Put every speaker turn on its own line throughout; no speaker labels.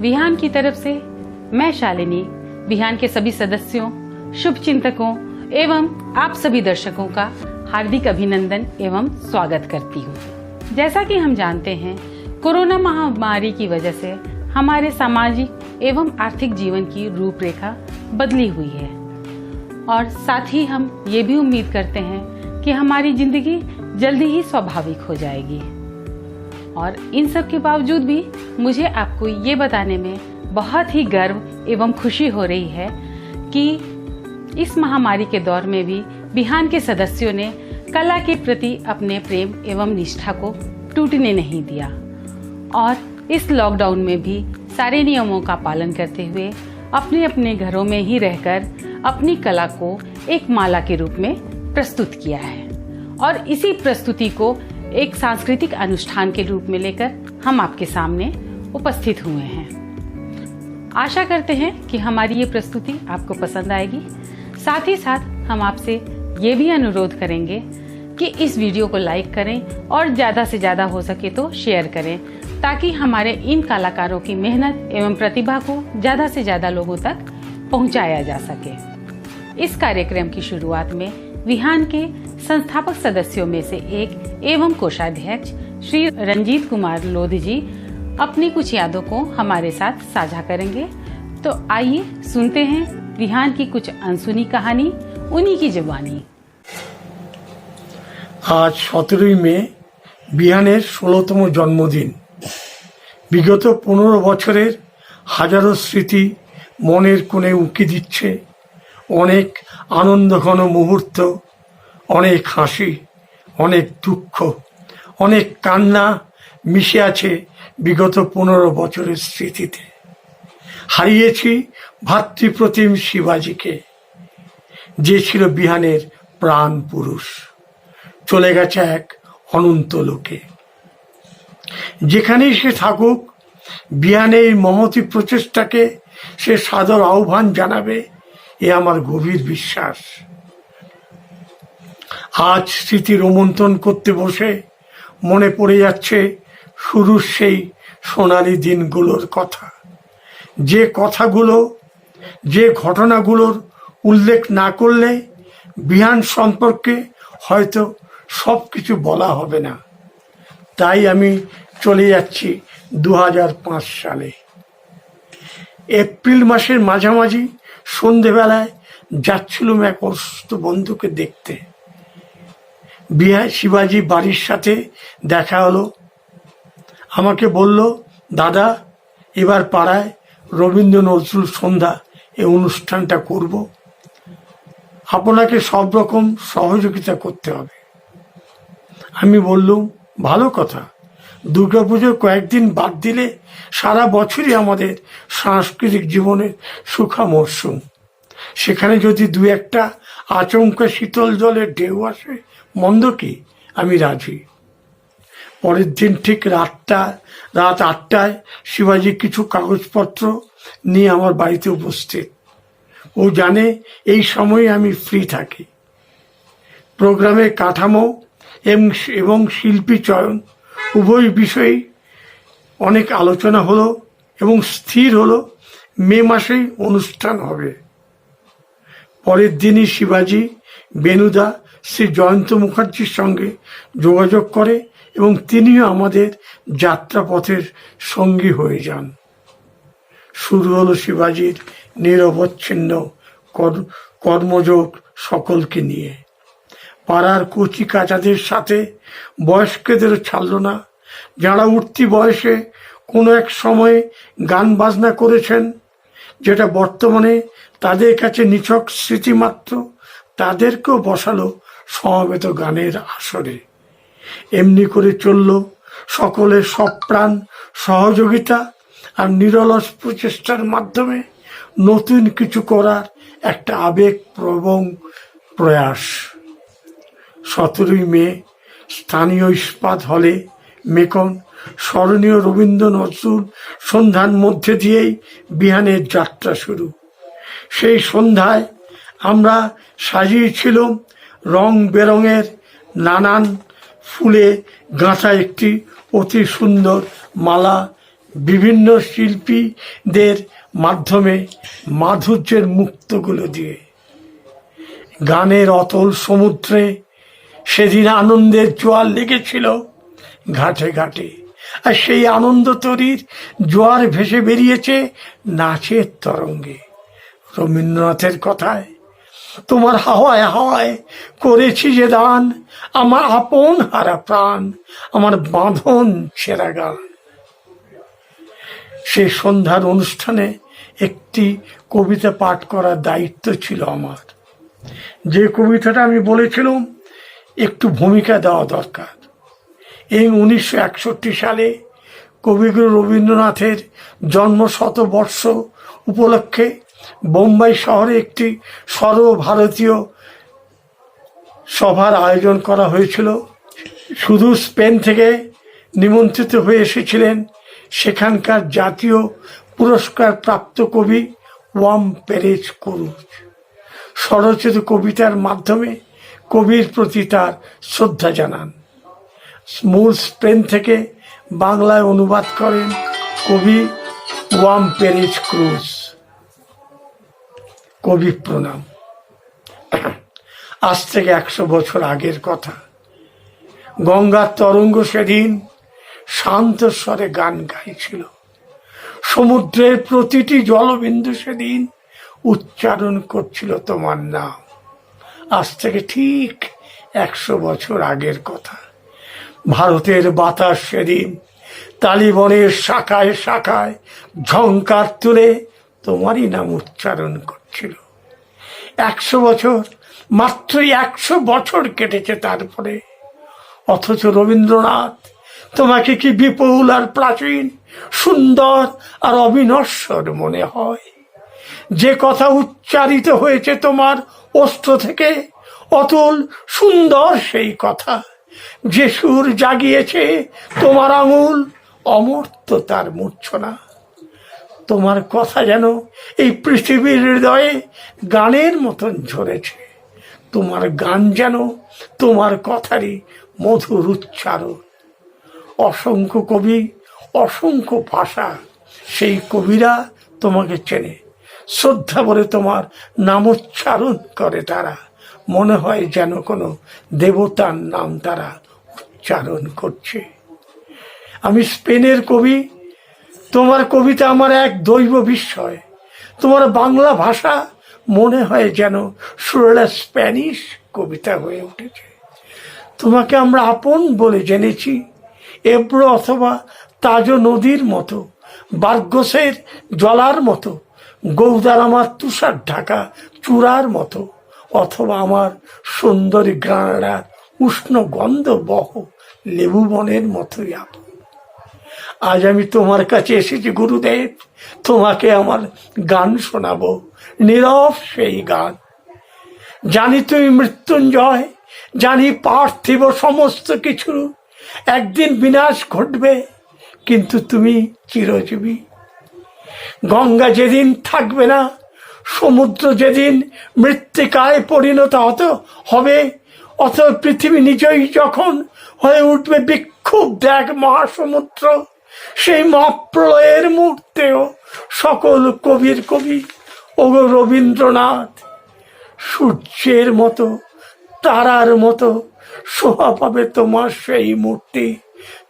विहान की तरफ से मैं शालिनी विहान के सभी सदस्यों, शुभचिंतकों एवं आप सभी दर्शकों का हार्दिक अभिनंदन एवं स्वागत करती हूँ। जैसा कि हम जानते हैं, कोरोना महामारी की वजह से हमारे सामाजिक एवं आर्थिक जीवन की रूपरेखा बदली हुई है और साथ ही हम ये भी उम्मीद करते हैं कि हमारी जिंदगी जल्दी ही स्वाभाविक हो जाएगी। और इन सब के बावजूद भी मुझे आपको ये बताने में बहुत ही गर्व एवं खुशी हो रही है कि इस महामारी के दौर में भी विहान के सदस्यों ने कला के प्रति अपने प्रेम एवं निष्ठा को टूटने नहीं दिया और इस लॉकडाउन में भी सारे नियमों का पालन करते हुए अपने अपने घरों में ही रहकर अपनी कला को एक माला के रूप में प्रस्तुत किया है और इसी प्रस्तुति को एक सांस्कृतिक अनुष्ठान के रूप में लेकर हम आपके सामने उपस्थित हुए हैं। आशा करते हैं कि हमारी ये प्रस्तुति आपको पसंद आएगी। साथ ही साथ हम आपसे ये भी अनुरोध करेंगे कि इस वीडियो को लाइक करें और ज़्यादा से ज़्यादा हो सके तो शेयर करें, ताकि हमारे इन कलाकारों की मेहनत एवं प्रतिभा को ज़्यादा से ज़्यादा लोगों तक पहुंचाया जा सके। इस कार्यक्रम की शुरुआत में विहान के संस्थापक सदस्यों में से एक एवं कोषाध्यक्ष श्री रंजीत कुमार लोधी जी अपनी कुछ यादों को हमारे साथ साझा करेंगे। तो आइए सुनते हैं विहान की कुछ अनसुनी कहानी, उन्हीं की जुबानी।
आज 17 মে বিহানের 16তম জন্মদিন। বিগত 15 বছরের হাজারো স্মৃতি মনের কোণে উঁকি দিচ্ছে। অনেক আনন্দঘন মুহূর্ত, অনেক হাসি, অনেক দুঃখ, অনেক কান্না মিশে আছে বিগত 15 বছরের স্মৃতিতে। হারিয়েছি ভাতৃপ্রতিম শিবাজিকে, যে ছিল বিহানের প্রাণ পুরুষ। চলে গেছে এক অনন্ত লোকে। যেখানেই সে থাকুক, বিহানের মহতী প্রচেষ্টাকে সে সাদর আহ্বান জানাবে, এ আমার গভীর বিশ্বাস। আজ স্মৃতি রোমন্থন করতে বসে মনে পড়ে যাচ্ছে শুরুর সেই সোনালী দিনগুলোর কথা। যে কথাগুলো, যে ঘটনাগুলোর উল্লেখ না করলে বিহান সম্পর্কে হয়তো সব কিছু বলা হবে না। তাই আমি চলে যাচ্ছি 2005 সালে। এপ্রিল মাসের মাঝামাঝি সন্ধেবেলায় যাচ্ছিলাম এক অসুস্থ বন্ধুকে দেখতে। শিবাজি বাড়ির সাথে দেখা হলো। আমাকে বলল, দাদা, এবার পাড়ায় রবীন্দ্র নজরুল সন্ধ্যা এই অনুষ্ঠানটা করব, আপনাকে সব রকম সহযোগিতা করতে হবে। আমি বললুম, ভালো কথা, দুর্গাপুজোর কয়েকদিন বাদ দিলে সারা বছরই আমাদের সাংস্কৃতিক জীবনের সুখা মরশুম। সেখানে যদি দু একটা আচমকা শীতল জলের ঢেউ আসে, মন্দ কি? আমি রাজি। পরের দিন ঠিক রাত 8টায় শিবাজি কিছু কাগজপত্র নিয়ে আমার বাড়িতে উপস্থিত। ও জানে এই সময়ে আমি ফ্রি থাকি। প্রোগ্রামের কাঠামো এবং শিল্পী চয়ন উভয় বিষয়েই অনেক আলোচনা হলো এবং স্থির হলো মে মাসেই অনুষ্ঠান হবে। পরের দিনই শিবাজি বেনুদা শ্রী জয়ন্ত মুখার্জির সঙ্গে যোগাযোগ করে এবং তিনিও আমাদের যাত্রাপথের সঙ্গী হয়ে যান। শুরু হলো শিবাজির নিরবচ্ছিন্ন কর্মযোগ সকলকে নিয়ে। পাড়ার কচি কাচাদের সাথে বয়স্কদেরও ছাড়ল না, যারা উঠতি বয়সে কোনো এক সময়ে গান বাজনা করেছেন, যেটা বর্তমানে তাদের কাছে নিছক স্মৃতিমাত্র, তাদেরকেও বসালো সমবেত গানের আসরে। এমনি করে চলল সকলের সপ্রাণ সহযোগিতা আর নিরলস প্রচেষ্টার মাধ্যমে নতুন কিছু করার একটা আবেগপ্রবণ প্রয়াস। 17 মে স্থানীয় ইস্পাত হলে মেকন স্মরণীয় রবীন্দ্র নজরুল সন্ধ্যার মধ্যে দিয়েই বিহানের যাত্রা শুরু। সেই সন্ধ্যায় আমরা সাজিয়েছিলাম রং বেরঙের নানান ফুলে গাঁথা একটি অতি সুন্দর মালা বিভিন্ন শিল্পীদের মাধ্যমে মাধুর্যের মুক্তগুলো দিয়ে। গানের অতল সমুদ্রে সেদিন আনন্দের জোয়ার লেগেছিল ঘাটে ঘাটে, আর সেই আনন্দ তরীর জোয়ার ভেসে বেরিয়েছে নাচের তরঙ্গে। রবীন্দ্রনাথের কথায়, তোমার হাওয়ায় হাওয়ায় করেছি যে দান, আমার আপন হারা প্রাণ, আমার বাঁধন ছেঁড়া গান। সেই সন্ধ্যার অনুষ্ঠানে একটি কবিতা পাঠ করার দায়িত্ব ছিল আমার। যে কবিতাটা আমি বলেছিলাম একটু ভূমিকা দেওয়া দরকার। এই 1961 সালে কবিগুরু রবীন্দ্রনাথের জন্মশতবর্ষ উপলক্ষে বোম্বাই শহরে একটি সর্বভারতীয় সভার আয়োজন করা হয়েছিল। শুধু স্পেন থেকে নিমন্ত্রিত হয়ে এসেছিলেন সেখানকার জাতীয় পুরস্কার প্রাপ্ত কবি ওয়াম পেরেজ কুরুজ। স্বরচিত কবিতার মাধ্যমে কবির প্রতি তার শ্রদ্ধা জানান। মূল স্পেন থেকে বাংলায় অনুবাদ করেন কবি ওয়াম পেরেজ ক্রুজ। কবি প্রণাম। আজ থেকে 100 বছর আগের কথা। গঙ্গার তরঙ্গ সেদিন শান্ত স্বরে গান গাইছিল। সমুদ্রের প্রতিটি জলবিন্দু সেদিন উচ্চারণ করছিল তোমার নাম। আজ থেকে ঠিক 100 বছর আগের কথা। ভারতের বাতাস সেদিন তালিবনের শাখায় শাখায় ঝংকার তুলে তোমারই নাম উচ্চারণ করছিল। 100 বছর, মাত্রই 100 বছর কেটেছে তারপরে, অথচ রবীন্দ্রনাথ তোমাকে কি বিপুল আর প্রাচীন, সুন্দর আর অবিনশ্বর মনে হয়। যে কথা উচ্চারিত হয়েছে তোমার ওষ্ঠ থেকে, অতুল সুন্দর সেই কথা। যে সুর জাগিয়েছে তোমার আঙুল, অমর্ত্য তার মূর্ছনা। তোমার কথা যেন এই পৃথিবীর হৃদয়ে গানের মতন ঝরেছে। তোমার গান যেন তোমার কথারই মধুর উচ্চারণ। অসংখ্য কবি, অসংখ্য ভাষা, সেই কবিরা তোমাকে চেনে। শ্রদ্ধা বলে তোমার নামোচ্চারণ করে তারা। মনে হয় যেন কোনো দেবতার নাম তারা উচ্চারণ করছে। আমি স্পেনের কবি, তোমার কবিতা আমার এক দৈব বিস্ময়। তোমার বাংলা ভাষা মনে হয় যেন সুরেলা স্প্যানিশ কবিতা হয়ে উঠেছে। তোমাকে আমরা আপন বলে জেনেছি এব্রো অথবা তাজো নদীর মতো, বার্গসের জলার মতো, গৌদার আমার তুষার ঢাকা চূড়ার মতো, অথবা আমার সুন্দরী গ্রানাডার উষ্ণ গন্ধ বহ লেবু বনের মতোই আপন। আজ আমি তোমার কাছে এসেছি গুরুদেব, তোমাকে আমার গান শোনাবো, নীরব সেই গান। জানি তুমি মৃত্যুঞ্জয়, জানি পার্থিব সমস্ত কিছু একদিন বিনাশ ঘটবে, কিন্তু তুমি চিরজীবী। গঙ্গা যেদিন থাকবে না, সমুদ্র যেদিন মৃত্তিকায় পরিণত হবে, অথবা পৃথিবী নিজেই যখন হয়ে উঠবে বিক্ষোভ এক মহাসমুদ্র, সেই মহাপ্রলয়ের মুহূর্তেও সকল কবির কবি ও রবীন্দ্রনাথ সূর্যের মতো, তারার মতো শোভা পাবে তোমার সেই মূর্তি,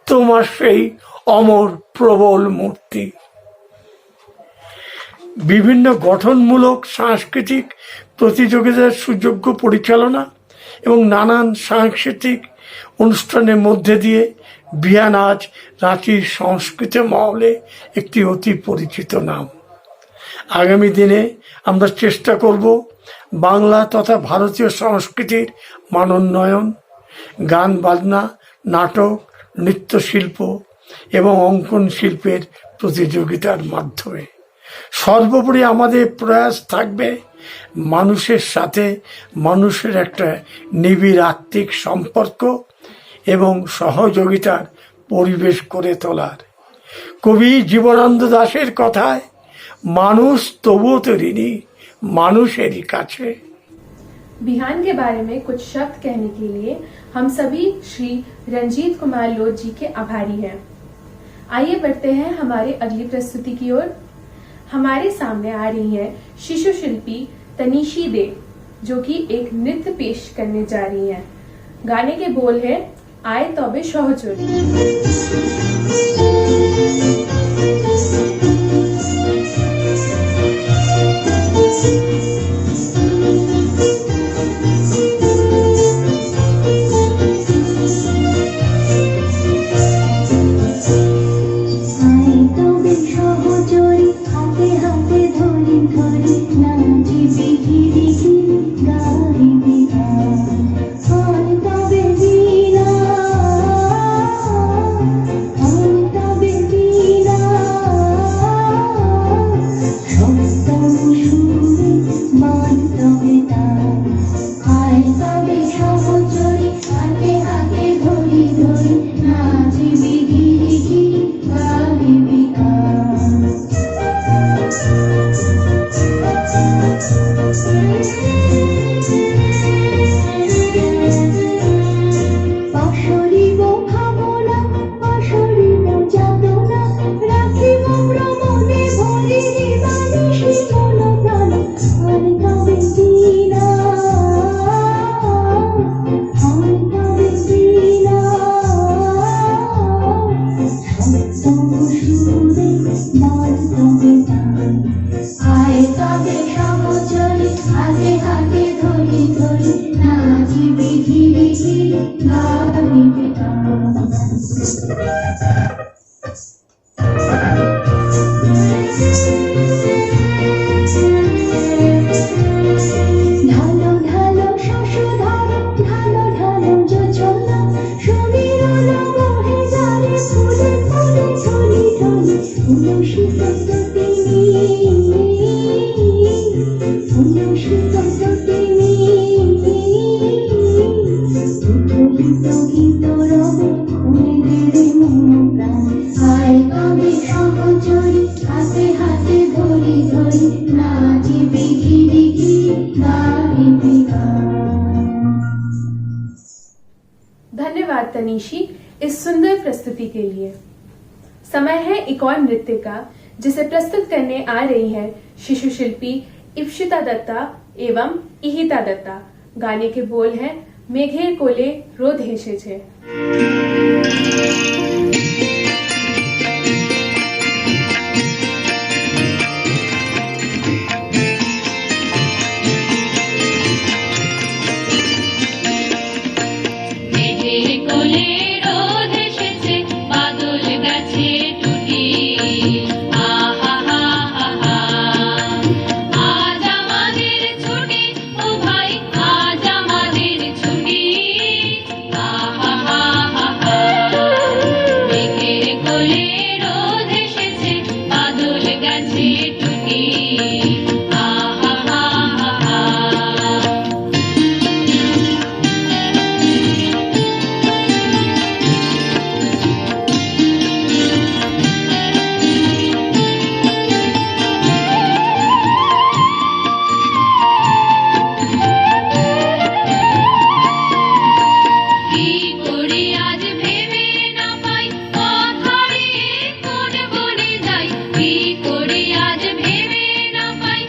তোমার সেই অমর প্রবল মূর্তি। বিভিন্ন গঠনমূলক সাংস্কৃতিক প্রতিযোগিতার সুযোগ্য পরিচালনা এবং নানান সাংস্কৃতিক অনুষ্ঠানের মধ্যে দিয়ে বিহান আজ রাঁচির সংস্কৃত মহলে একটি অতি পরিচিত নাম। আগামী দিনে আমরা চেষ্টা করব বাংলা তথা ভারতীয় সংস্কৃতির মানোন্নয়ন, গান বাজনা, নাটক, নৃত্যশিল্প এবং অঙ্কন শিল্পের প্রতিযোগিতার মাধ্যমে। সর্বোপরি আমাদের প্রয়াস থাকবে মানুষের সাথে মানুষের একটা নিবিড় আত্মিক সম্পর্ক এবং সহযোগিতার পরিবেশ করে তোলার। কবি জীবনানন্দ দাশের কথায়, মানুষ তবুও তো ঋণী মানুষেরই কাছে।
बिहान के बारे में कुछ शब्द कहने के लिए हम सभी श्री रंजीत कुमार लोध जी के आभारी हैं। आइए बढ़ते हैं हमारी अगली प्रस्तुति की ओर। हमारे सामने आ रही हैं शिशु शिल्पी तनीशी दे, जो कि एक नृत्य पेश करने जा रही हैं। गाने के बोल है आए तबे सहचरी। धन्यवाद तनीशी इस सुंदर प्रस्तुति के लिए। समय है एक और नृत्य का, जिसे प्रस्तुत करने आ रही है शिशु शिल्पी इप्सिता दत्ता एवं इहिता दत्ता। गाने के बोल हैं मेघेर कोले रोध हेसेछे।
কি করে আজ ভেবে না পাই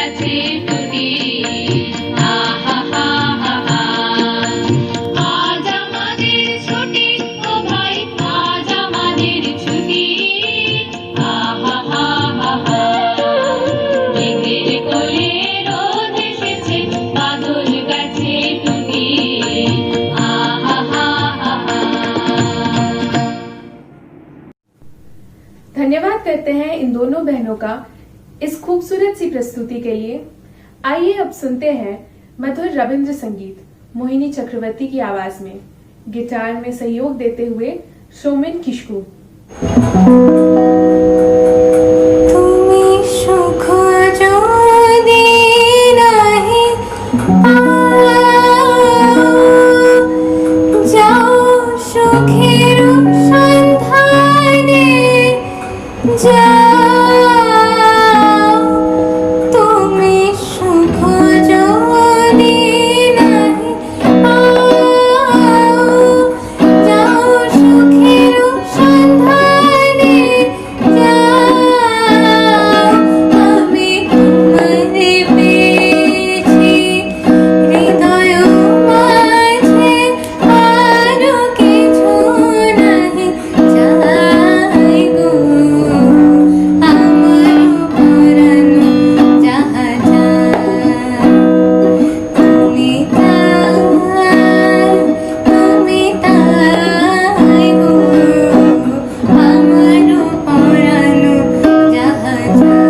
গেছে টুটি আহা হা হা হা আজ আমাদের ছুটি ও ভাই আজ আমাদের ছুটি আহা হা হা হা মেঘের কোলে রোদ এসেছে বাদল গেছে টুটি আহা হা হা হা
धन्यवाद करते हैं इन दोनों बहनों का इस खूबसूरत सी प्रस्तुति के लिए। आइए अब सुनते हैं मधुर रविंद्र संगीत मोहिनी चक्रवर्ती की आवाज में, गिटार में सहयोग देते हुए सोमेन किशकू।
তুমি সুখ যদি নাহি পাও, যাও সুখের সন্ধানে যাও। তুমি সুখ যদি নাহি পাও, যাও সুখের সন্ধানে যাও। আমি তোমারে পেয়েছি হৃদয় মাঝে, আরো কিছু নাহি চাই গো। আমার পরাণ যাহা চায়, তুমি তাই গো। আমার পরাণ যাহা চায়।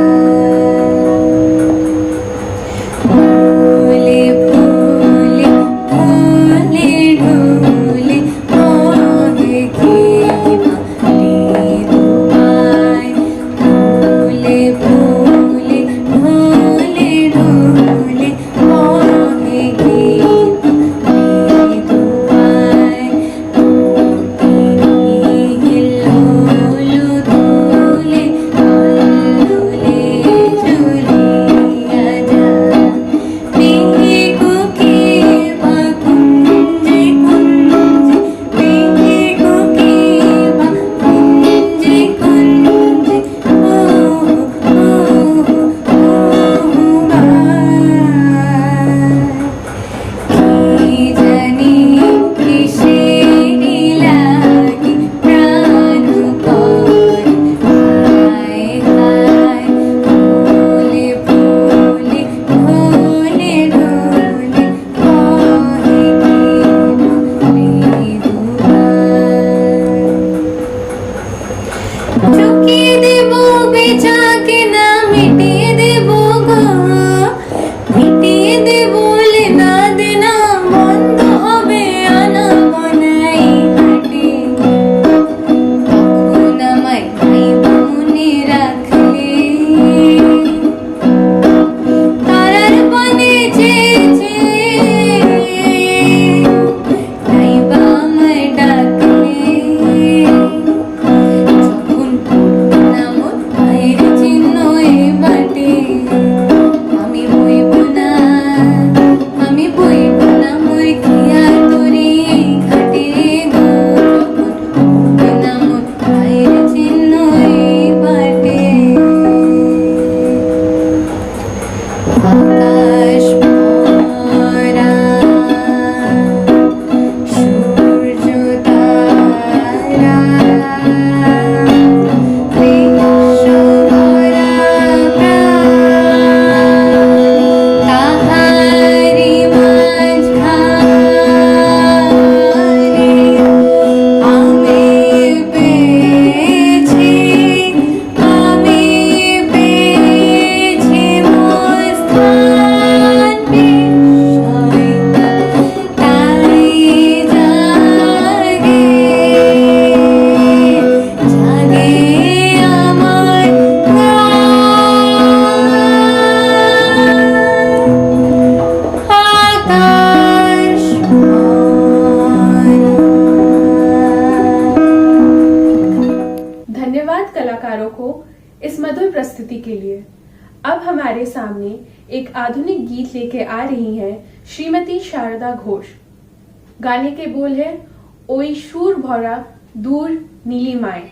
ফুলে ফুলে ফুলে ঢুলে মোহে কি মাটি দুবাই। ফুলে ফুলে ফুলে ঢুলে মোহে কি মাটি দুবাই। হিল্লোল দুলে কল্লোলে ঝুলিয়া যায়। মেঘগুকে বা কুঞ্জে কুঞ্জে, মেঘগুকে বা কুঞ্জে কুঞ্জে, ও কি জানি কিসেরি লাগি প্রাণ করে হায় হায়। ফুলে ফুলে ফুলে ঢুলে মোহে কি মাটি দুবাই। চুকিয়ে দেব বেচাকে না মিটিয়ে দেব গো, মিটিয়ে দেব লেনা দেনা বন্ধ হবে আনাগোনাই হাটে। তখন আমায় ভাই মনে রাখলে, তারার বনে চেয়েছে তাই বা আমায় ডাকলে। যখন পড়তো না মোর পায়ের চিহ্ন এ বাটে, আমি বইব না, আমি বইব না মোর খেয়া তরি এই ঘাটে গো। যখন পড়তো না মোর পায়ের চিহ্ন এই বাটে। আকাশ ভরা সূর্য তারা, বিশ্ব ভরা প্রাণ, তাহারি মাঝখানে আমি পেয়েছি, আমি পেয়েছি মোর স্থান। বিস্ময় তাই জাগে, জাগে আমার आकाश
धन्यवाद कलाकारों को इस मधुर प्रस्तुति के लिए। अब हमारे सामने एक आधुनिक गीत लेके आ रही हैं श्रीमती शारदा घोष। गाने के बोल है ओई शूर भरा दूर नीलिमाएं।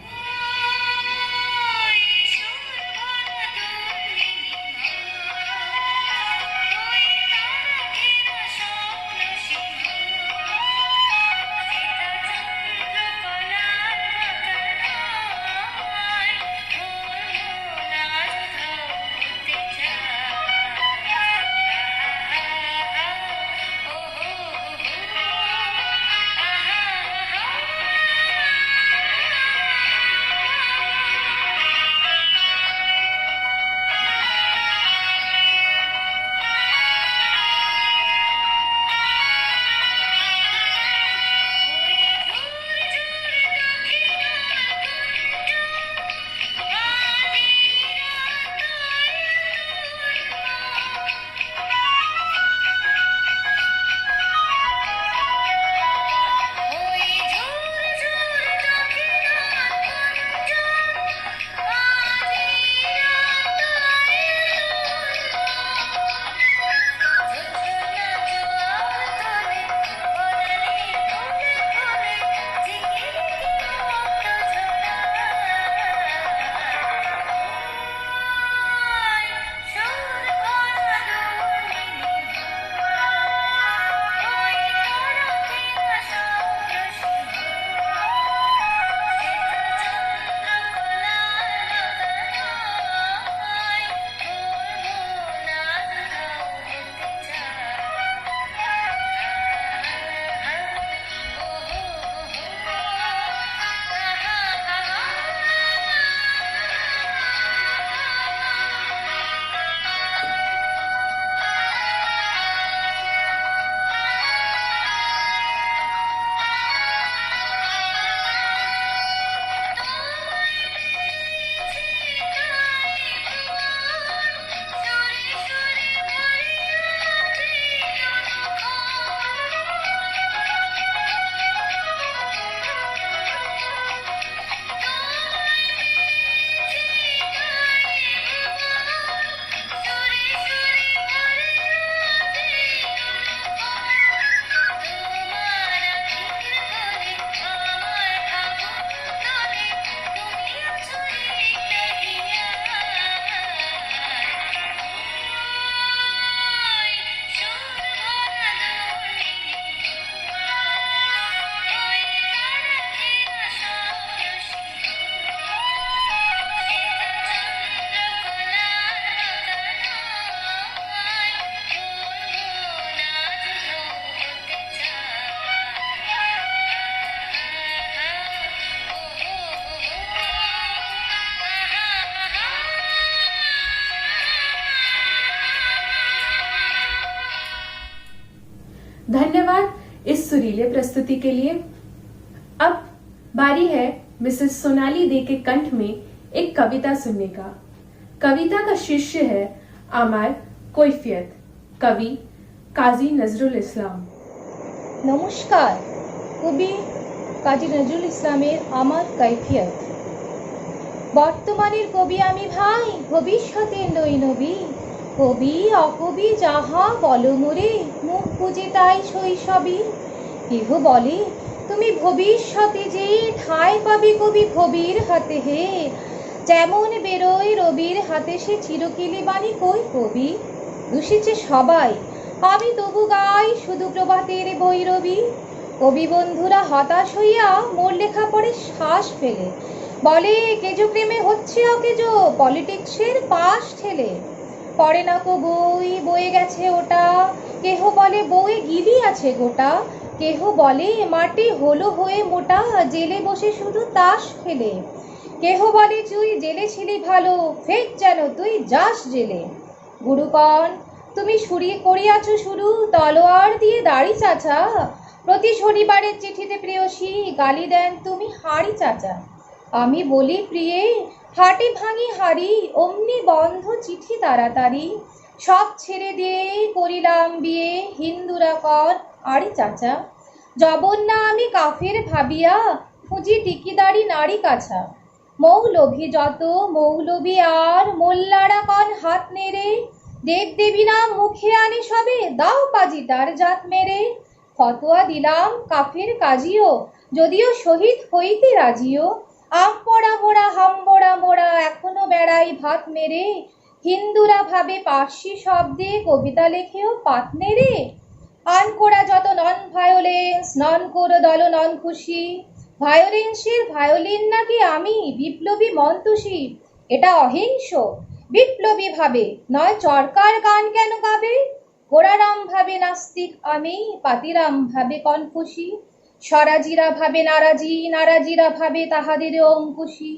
धन्यवाद इस सुरीले प्रस्तुति के लिए। अब बारी है मिसेस सोनाली दे के कंठ में एक कविता सुनने का। कविता का शीर्षक है आमार কৈফিয়ত, कवि काजी नजरुल इस्लाम।
নমস্কার, কবি কাজী নজরুল ইসলামের আমার কৈফিয়ত। বর্তমানের কবি আমি ভাই, ভবিষ্যতের নই নবী। কবি অকবি যাহা বলো মোরে, মুখ বুঝে তাই শৈশবী। কেহ বলে তুমি ভবিষ্যতে যে ঠাঁই পাবে কবি কবির হাতে হে। যেমন বেরোয় রবির হাতে সে চিরকিলি বাণী কই কবি। দুষেছে সবাই, আমি তবু গাই শুধু প্রভাতের বৈরবী। কবি বন্ধুরা হতাশ হইয়া মোর লেখা পড়ে শ্বাস ফেলে, বলে কেজো প্রেমে হচ্ছে অকেজো পলিটিক্সের পাশ ঠেলে। পড়ে না কো বই, বয়ে গেছে ওটা। কেহ বলে বই গিলি আছে গোটা। কেহ বলে মাটি হলো হয়ে মোটা, জেলে বসে শুধু তাস খেলে। কেহ বলে তুই জেলে ছিলি ভালো, ফের যেন তুই যাস জেলে। গুরুকণ তুমি করিয়াছ শুরু, তলোয়ার দিয়ে দাড়ি চাচা। প্রতি শনিবারের চিঠিতে প্রেয়সী গালি দেন তুমি হাড়ি চাচা। আমি বলি প্রিয়ে হাটে ভাঙি হাড়ি, অমনি বন্ধ চিঠি তাড়াতাড়ি। সব ছেড়ে দিয়ে করিলাম বিয়ে, হিন্দুরা কর আড়ি চাচা। জবন্না আমি কাফের ভাবিয়া, খুঁজি টিকিদারি নারী কাছা। মৌলভী যত মৌলবী আর, মোল্লারা কন হাত নেড়ে। দেবদেবী নাম মুখে আনি সবে, দাও পাজি তার জাত মেরে। ফতোয়া দিলাম কাফের কাজিও, যদিও শহীদ হইতে রাজিও। আম পড়া মোড়া হাম্বড়া মোড়া, এখনো বেড়াই ভাত মেরে। হিন্দুরা ভাবে পার্সি শব্দে কবিতা লেখেও পাত নেড়ে। আন কোরা যত নন ভায়োলেন্স, নন করো দল নন খুশি। ভায়োলেন্সের ভায়োলিন নাকি আমি, বিপ্লবী মন্তুষী। এটা অহিংস বিপ্লবী ভাবে, নয় চরকার গান কেন গাবে। গোড়ারাম ভাবে নাস্তিক আমি, পাতিরাম ভাবে কনফুসি। স্বরাজিরা ভাবে নারাজি, নারাজিরা ভাবে তাহাদের অঙ্কুশী।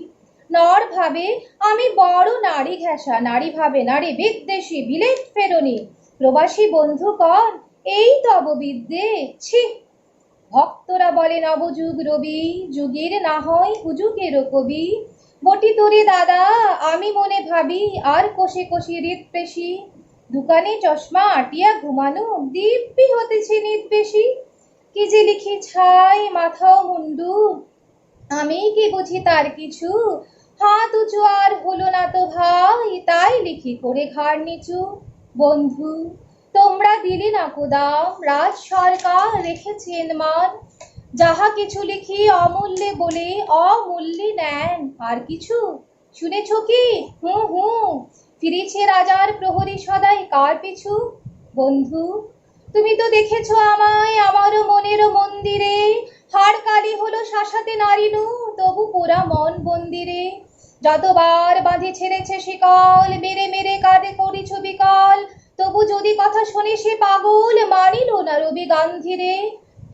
নর ভাবে আমি বড় নারী ঘেঁষা, নারী ভাবে নারী বিদ্বেষী, বিলেত ফেরনি। প্রবাসী বন্ধুগণ এই তব বিদ্যে, ছি। ভক্তরা বলে নবযুগ রবি, যুগের না হয় হুজুগেরও কবি। বটি তোরে দাদা আমি মনে ভাবি, আর কোষে কোষে হৃৎপেশী। দোকানে চশমা আটিয়া ঘুমানো, দিব্যি হতেছে নিত বেশি। কি যে লিখি ছাই মাথাও মুন্ডু, আমি কি বুঝি তার কিছু। হাত উঁচু আর হলো না তো ভাই, তাই লিখি করে ঘাড় নিচু। বন্ধু তোমরা দিলে না কোদাম, রাজ সরকার রেখেছেন মান। যাহা কিছু লিখি অমূল্যে বলে অমূল্যে নেন আর কিছু। শুনেছ কি হু হু, ফিরেছে রাজার প্রহরী সদাই কার পিছু। বন্ধু তুমি তো দেখেছ আমায় আমারও মনেরও মন্দিরে। হাড় কালি হলো শাসাতে নারিনু, তবু পোড়া মন বন্দিরে। যতবার বাঁধে ছেড়েছে শিকল, মেরে মেরে কাঁধে করিছ বিকল। তবু যদি কথা শোনে সে পাগল, মানিল না রবি গান্ধীরে।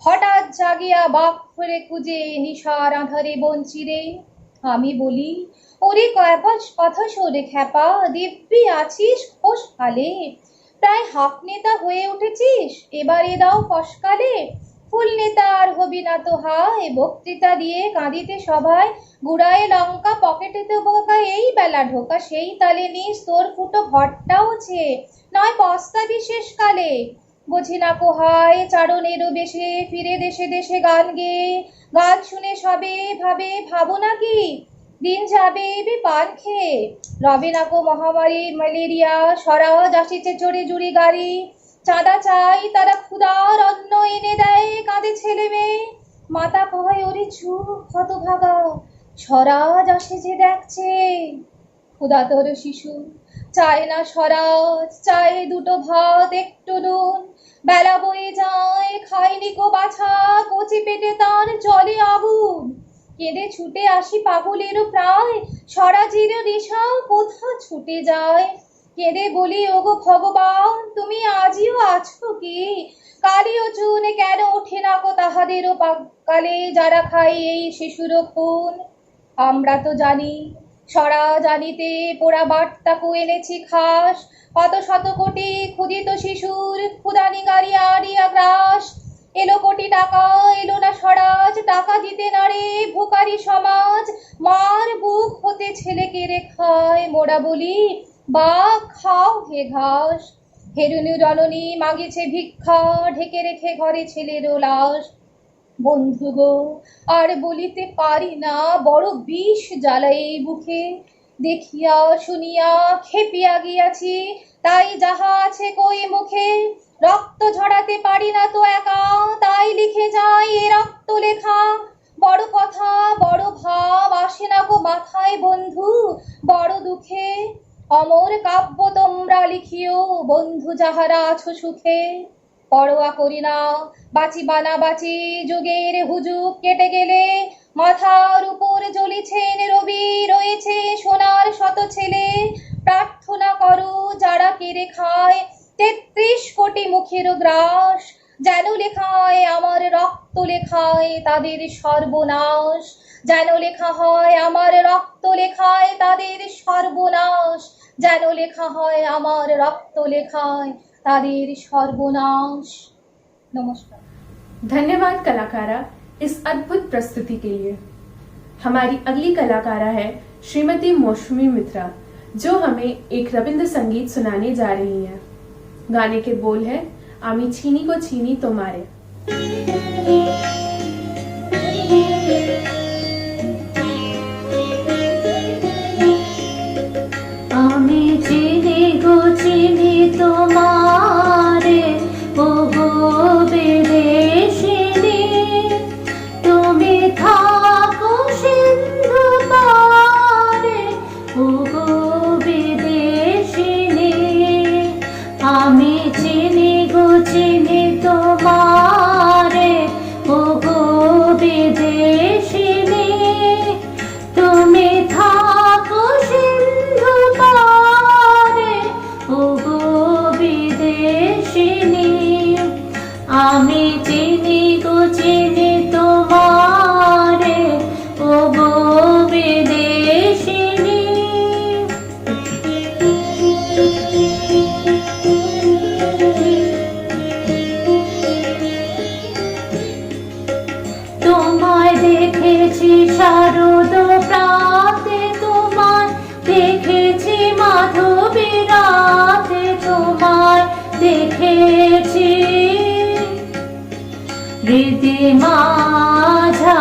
হঠাৎ জাগিয়া বাপ ফিরে খুঁজে নিশার আধারে বঞ্চিরে। আমি বলি ওরে কথা শোনে খ্যাপা, দিব্যি আছিস খোশ হালে। প্রায় হাফ নেতা হয়ে উঠেছিস, এবারে দাও ফসকালে। ফুল নেতা আর হবি না তো হায়, বক্তৃতা দিয়ে কাঁদিতে সভায়। গুড়ায় লঙ্কা পকেটে তো বোকা, এই বেলা ঢোকা সেই তালে নিস তোর ফুটো ঘরটাও ছে, নয় পস্তাবি শেষকালে। বুঝি না কোহায় চারণেরও বেশে, ফিরে দেশে দেশে গান গেয়ে। গান শুনে সবে ভাবে ভাবো নাকি, দিন যাবে এবে পান খেয়ে। রবে না কো মহামারী ম্যালেরিয়া, স্বরাজ আসিছে চড়ে জুড়ি গাড়ি। চাঁদা চাই তারা ক্ষুধার অন্ন এনে দেয়, কাঁদে ছেলে মেয়ে। মাতা কয় ওরে চুপ হতভাগা, স্বরাজ আসে যে দেখছে। ক্ষুধাতর শিশু চায় না স্বরাজ, চায় দুটো ভাত একটু নুন। বেলা বয়ে যায় খায়নি কো বাছা, কচি পেটে তার জলে আগুন। কেঁদে ছুটে আসি পাগলেরও প্রায়, স্বরাজেরও নেশা কোথা ছুটে যায়। কেঁদে বলি ওগো ভগবান তুমি আজিও আছো কি, কালিও চুন কেন ওঠে না গো তাহাদেরও কালে, যারা খায় এই শিশুরও খুন। আমরা তো জানি সরা জানিতে পোড়া বার্তাকু এনেছি খাস, কত শত কোটি ক্ষুদিত শিশুর ক্ষুদানি গাড়ি আড়িয়া গ্রাস। এলো কোটি টাকা, এলো না স্বরাজ, টাকা দিতে না রে ভোকারি সমাজ। মার বুক হতে ছেলেকে রেখায়, মোরা বলি বা খাও হে ঘাস। হেরুনু জননী মাগিছে ভিক্ষা, ঢেকে রেখে ঘরে ছেলেরও লাশ। বন্ধু গো আর বলিতে পারি না, বড় বিষ জ্বালাই এই বুকে। দেখিয়া শুনিয়া খেপিয়া গিয়াছি, তাই যাহা আছে কই মুখে। রক্ত ঝরাতে পারি না তো একা, তাই লিখে যাই এ রক্ত লেখা। বড় কথা বড় ভাব আসে না গো মাথায় বন্ধু, বড় দুঃখে। অমর কাব্য তোমরা লিখিও বন্ধু যাহারা আছো সুখে। পরোয়া করি না বাঁচি বানা বাঁচি, যুগের হুজুগ কেটে গেলে। মাথার উপর জ্বলিছেন রবি, রয়েছে সোনার শত ছেলে। প্রার্থনা করো যারা কেড়ে খায় ৩৩ কোটি মুখের গ্রাস। যেন লেখায় আমার রক্ত লেখায় তাদের সর্বনাশ। যেন লেখা হয় আমার রক্ত লেখায় তাদের সর্বনাশ। যেন লেখা হয় আমার রক্ত লেখায় तादेर सर्वनाश। नमस्कार।
धन्यवाद कलाकारा इस अद्भुत प्रस्तुति के लिए। हमारी अगली कलाकारा है श्रीमती मौसमी मित्रा, जो हमें एक रविंद्र संगीत सुनाने जा रही हैं। गाने के बोल है आमी छीनी को छीनी तो मारे।
आमी चीनी गो चीनी तुम्हारे, ओ गो विदेशिनी। তুমি থাকো সিন্ধু পারে, ও গো বিদেশিনী। আমি চিনি গো চিনি তোমারে, ও গো বিদেশিনী। তুমি থাকো সিন্ধু পারে, ও গো বিদেশিনী। আমি চিনি গো চিনি তোমারে, ও গো বিদেশিনী। তোমায় দেখেছি শারদ প্রাতে, তোমায় দেখেছি মাধবী রাতে, তোমায় দেখেছি হৃদি মাঝারে,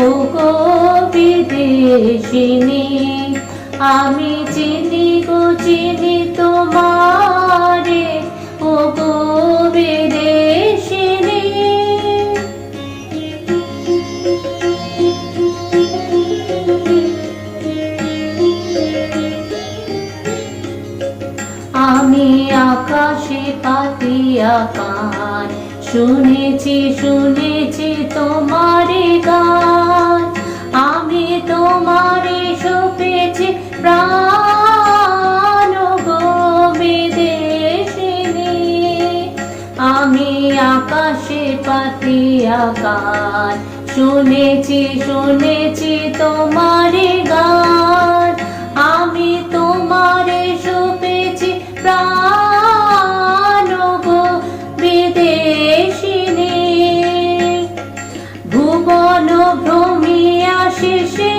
ও গো বিদেশিনী। আমি চিনি গো চিনি তোমারে, ও গো বিদেশিনী। আমি আকাশে পাতিয়া কান, শুনেছি শুনেছি তোমারে গান। আমি তোমারে সপেছি প্রাণ, গো বিদেশিনী। আমি আকাশে পাতিয়া কান, শুনেছি শুনেছি তোমারে গান। আমি তোমারে সপেছি প্রাণ, গো বিদেশিনী। ভুবন ভ্রমিয়া শেষে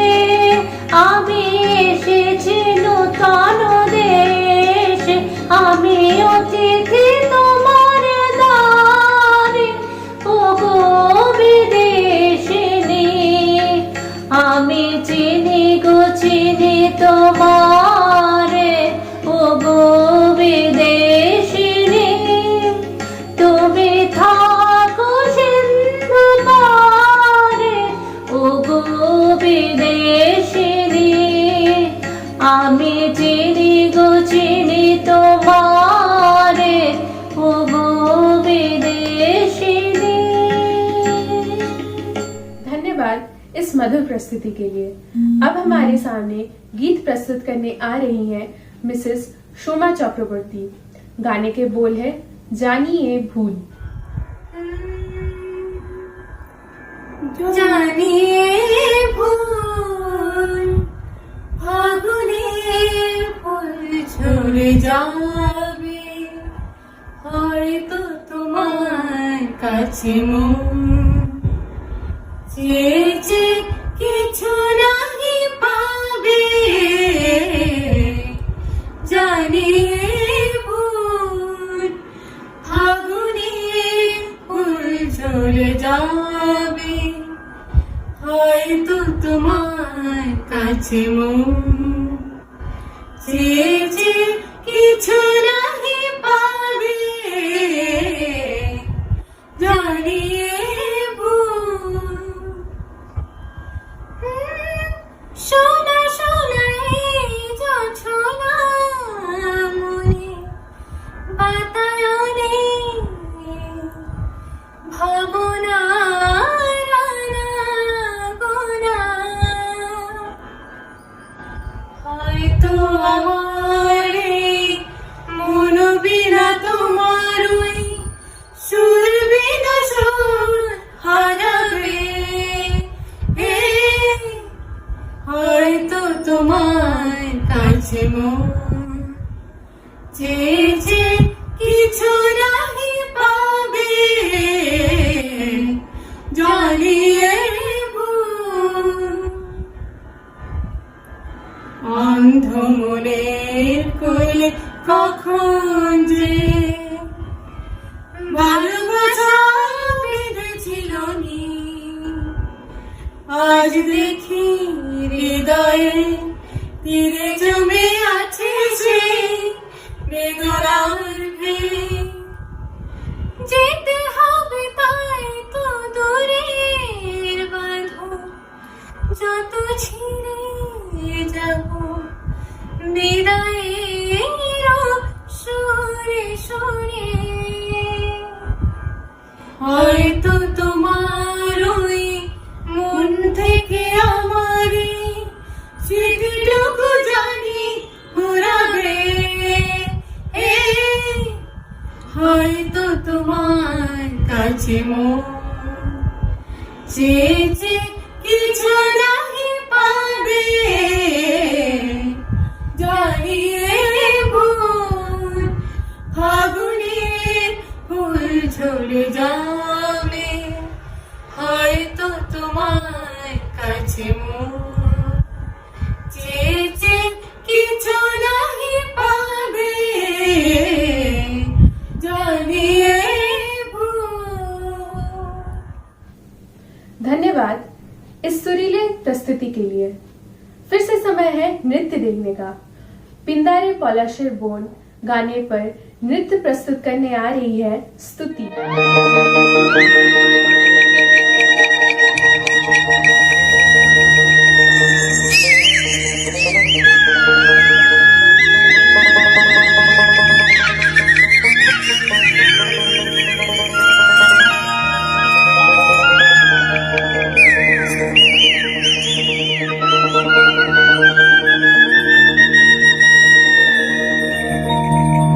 আমি এসেছি নূতন দেশে। আমি অতিথি তোমার দ্বারে, ও গো বিদেশিনী। আমি চিনি গো চিনি তোমারে, ও গো বিদেশিনী। তুমি থাকো সিন্ধু পারে, ও গো বিদেশিনী। আমি চিনি গো চিনি তোমারে, ও গো বিদেশিনী।
धन्यवाद इस मधुर प्रस्तुति के लिए। अब हमारे सामने गीत प्रस्तुत करने आ रही हैं मिसेस शोमा चक्रवर्ती। गाने के बोल है जानिए भूल।
जानिए भूल ফাগুনের ফুল ঝরে যাবে হয়তো তোমার কাছে মন চেয়েছে কিছু নাহি পাবে জানি ভুল ফাগুনের ফুল ঝরে যাবে হয়তো তোমার কাছে মন চেয়েছে কিছু নাহি পাবে জানিয়ে ভুল সোনা সোনা এই জোছনা মনে বাতায়নে ভাবনা হয়তো আমার মন বিনা তোমার ওই সুর বিনা সুর হারাবে হয়তো তোমার কাছে মন চেয়েছে কিছু নাহি পাবে জানিয়ে অন্ধ মনের কোলে কখন যে ভালোবাসা বেঁধেছিল নি আজ দেখি হৃদয়ে তীরে জমে আছে সে বেদনার ভেদ যেতে হবে তাই তো দূরের বাঁধন যত ছিঁড়ে যাব বিদায়ের সুরে সুরে হয়তো তোমার ওই মন থেকে আমার স্মৃতিটুকু জানি ঘুরাবে হয়তো তোমার কাছে মন চেয়েছে কিছু নাহি পাবে জানিয়ে ভুল ফাগুনের ফুল ঝরে যাবে হয়তো তোমার কাছে মন চেয়েছে কিছু নাহি পাবে জানিয়ে ভুল।
धन्यवाद इस सुरीले प्रस्तुति के लिए। फिर से समय है नृत्य देखने का। पिंदारे पॉलाशर बोन गाने पर नृत्य प्रस्तुत करने आ रही है स्तुति।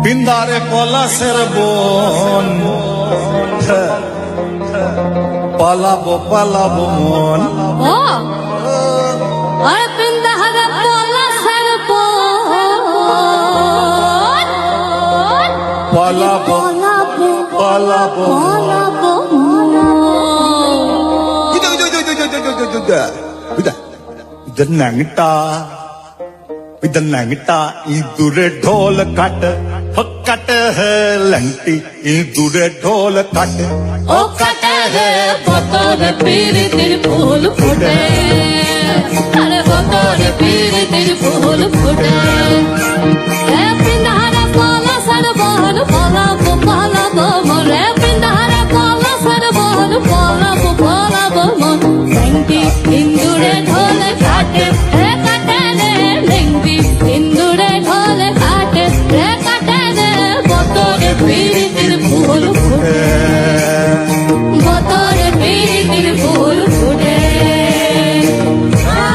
পিন্দারে পলাশের বোন পালাবো পালাবো মন
আর পিন্দারে পলাশের বোন
পালাবো পালাবো നെങ്ങിട്ടാ ഇതുരെ ঢোল কাট कट है लंटी दूरे ढोल कट
ओ कट है बतौर पीर तिर फूल फुटे अरे बतौर पीर तिर फूल फुटे ए पिंडारा पाला सर बहन पाला बो मोरे पिंडारा पाला सर बहन पाला बो मोर लंटी इंदुरे ढोल काटे रे काटे रे लंटी इंदुरे ढोल काटे रे काटे रे बतौर पीर तिर फूल फुटे बतौर पीर तिर फूल फुटे आ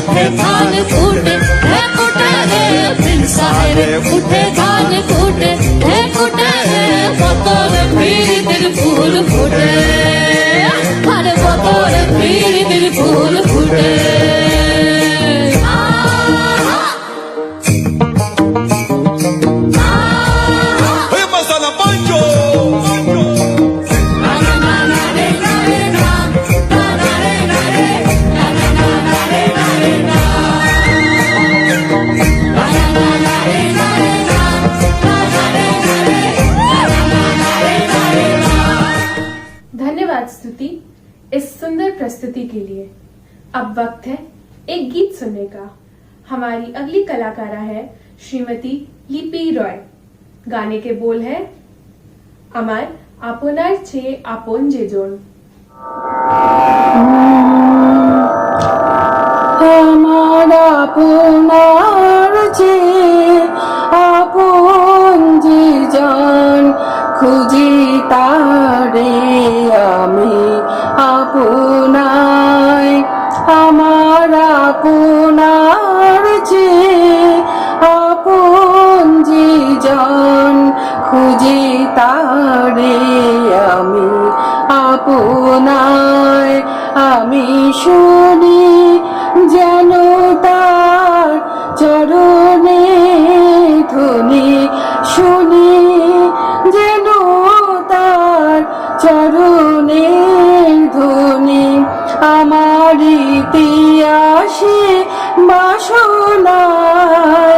उठे धान कूटे है कुटे बिनसारे उठे धान कूटे है कुटे बतौर पीर दिल फूल फूटे हर बतौर पीर दिल फूल फूटे
Hey, masala banjo.
धन्यवाद स्तुति इस सुंदर प्रस्तुति के लिए। अब वक्त है एक गीत सुनने का। हमारी अगली कलाकारा है श्रीमती लिपि रॉय। गाने के बोल है আমার আপনার চেয়ে আপন যেজন।
আমার আপনার যে আপন যে জন খুঁজি তারে আমি আপনায় আমার আপনার যে আপন যে জন খুঁজি তারে আমি আপনায় আমি শুনি যেন তার চরণে ধ্বনি শুনি যেন তার চরণে ধ্বনি আমার ইতিহাসে বাসনায়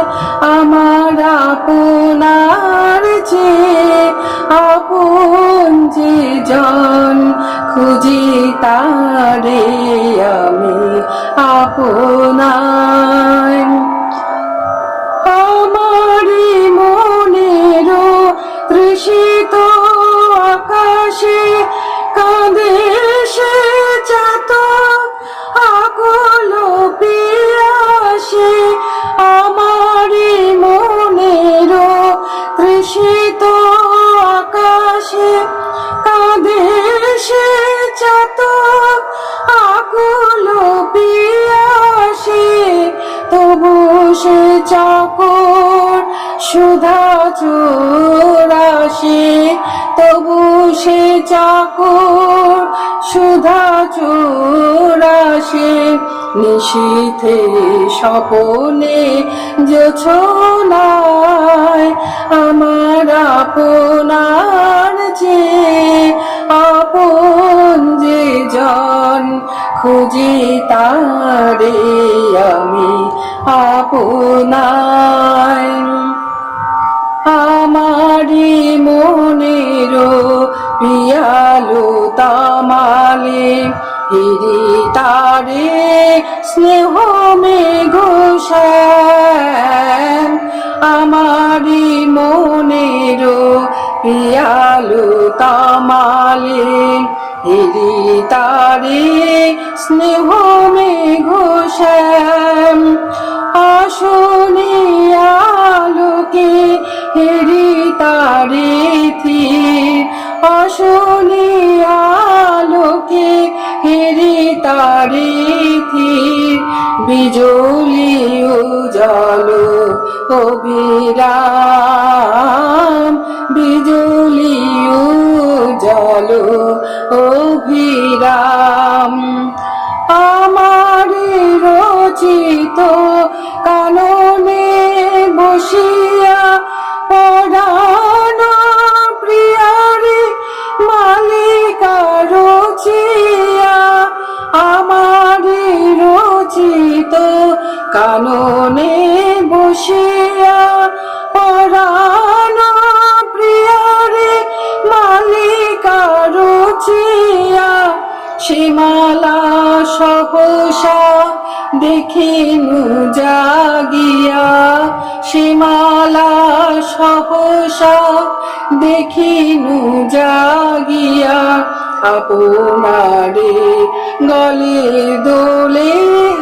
আমার আপনার যে আপন যে জন খুঁজি তারে আমি আপনায় আমারি মনেরও তৃষিত আকাশে কাঁদে সে চাতক আকুল পিয়াসে আমারি মনেরও তৃষিত আকাশে কাঁদে সে চাতক আকুল পিয়াসে তবু সে চাকর সুধা চোরাসে তবু সে চাকর সুধা চোরাসে নিশীথে স্বপনে জোছনায় আমার আপনার যে আপন যে জন খুঁজি তারে আমি আপনায় আমারি মনেরও পিয়ালো তামালে হিরি তারে স্নেহ মেঘশ্যাম আমারি মনেরও পিয়ালো তামালে হিরি তারে স্নেহ মেঘশ্যাম আসনে আলোকে হেরি তারে থির আসনে আলোকে হেরি তারে থির বিজলি উজালো অবিরাম বিজলি উজালো অবিরাম আমার রচিত কাননে বসিয়া পরানো প্রিয়ারে মালিকা রচিয়া আমার রচিত কাননে বসিয়া পরানো প্রিয়ারে মালিকা রচিয়া সীমালা সহসা দেখিনু জাগিয়া সীমালা সহসা দেখিনু জাগিয়া আপনারে গলে দোলে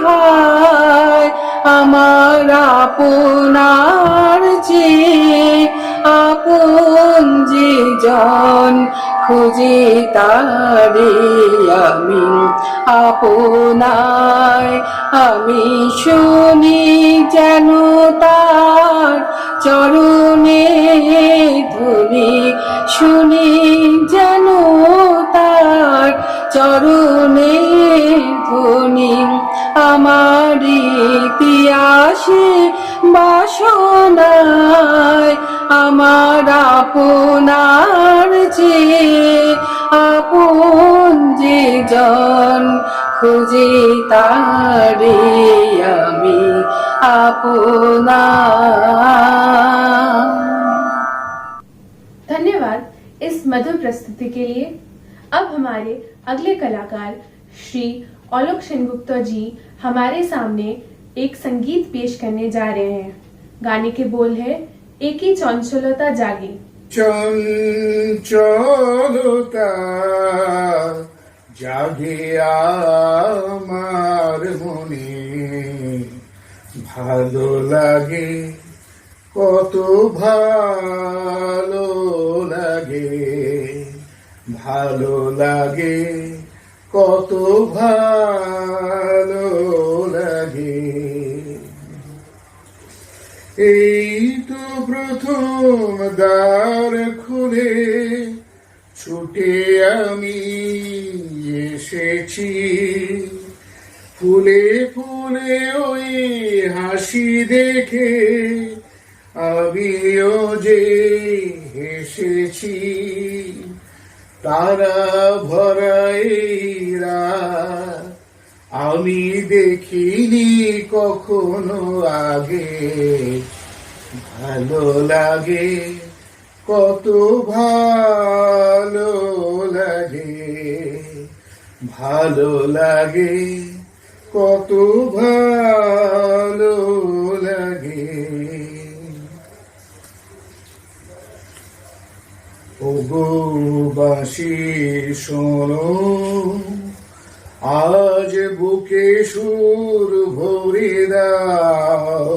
হায় আমার আপনার যে আপন যে জন খুঁজি তারে আমি আপনায়, আমি শুনি যেন তার চরণে ধ্বনি, শুনি যেন তার চরণে ধ্বনি। আমার ইতিহাসে বাসনায় আমার আপনার যে আপন যে জন, খুঁজি তারে আমি আপনার।
धन्यवाद इस मधुर प्रस्तुति के लिए। अब हमारे अगले कलाकार श्री औलोक सेनगुप्ता जी हमारे सामने एक संगीत पेश करने जा रहे हैं। गाने के बोल है एक ही चंचलता जागे।
চঞ্চলতা জাগে আমার মনে, ভালো লাগে কত ভালো লাগে, ভালো লাগে কত ভালো লাগে। এই তো প্রথম দ্বার খুলে ছুটে আমি এসেছি, ফুলে ফুলে ওই হাসি দেখে আমিও যে হেসেছি। তারা ভরা এই রাত আমি দেখিনি কখনো আগে, ভালো লাগে কত ভালো লাগে, ভালো লাগে কত ভালো লাগে। ওগো বাঁশি শোনো, আজ বুকে সুর ভরে দাও,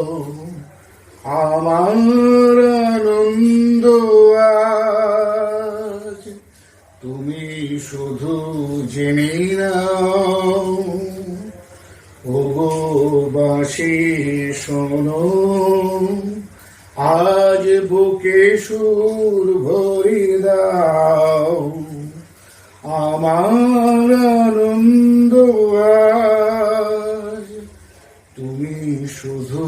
আমার আনন্দ আজ তুমি শুধু জেনে নাও। ওগো বাঁশি শোনো, আজ বুকে সুর ভরে দাও, আমার আনন্দ আজ তুমি শুধু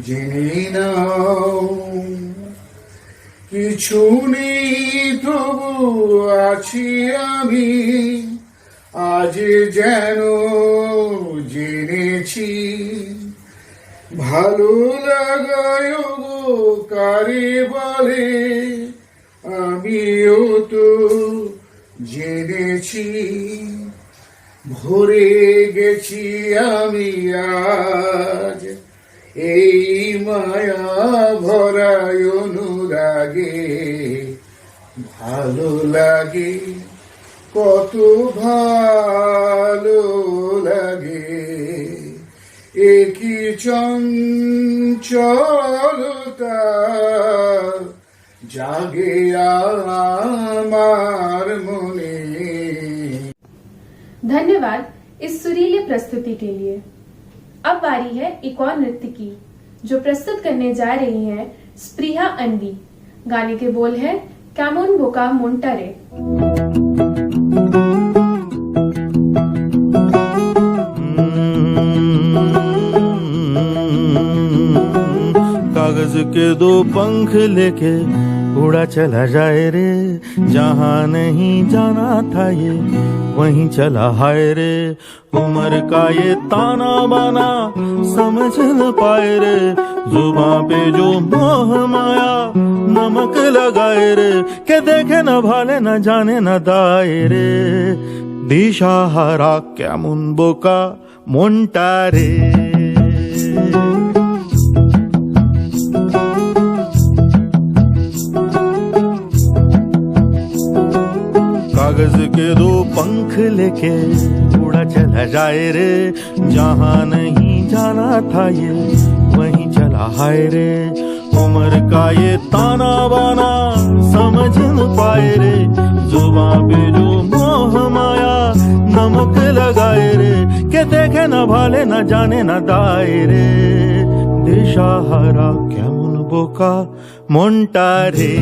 জেনে নাও। কিছু নেই তবু আছি আমি, আজ যেন জেনেছি, ভালো লাগায় গো কারে বলে আমিও তো জেনেছি। ভরে গেছি আমি আজ এই মায়া ভরায় অনুরাগে, ভালো লাগে কত ভালো লাগে। একই চঞ্চলতা জাগে আমার মনে।
धन्यवाद इस सुरीली प्रस्तुति के लिए। अब बारी है एक और नृत्य की, जो प्रस्तुत करने जा रही हैं स्प्रिया अन्वी। गाने के बोल है कैमोन बोका मोन्टारे।
कागज के दो पंख लेके उड़ा चला जाए रे, जहाँ नहीं जाना था ये वहीं चला हाय रे। उम्र का ये ताना बाना समझ न पाए रे, जुबां पे जो मोह माया नमक लगाए रे। के देखे न भाले न जाने न दाए रे, दिशा हारा कैमन बोका मोन्टारे। कागज के दो पंख लेके उड़ा चला जाए रे, जहाँ नहीं जाना था ये वहीं चला हाय रे। उम्र का ये ताना बाना समझ न पाए रे, जुबां बेजो मोह माया नमक लगाए रे के देखे ना भाले ना जाने ना दाए रे दिशाहारा केमन बोका মনটা রে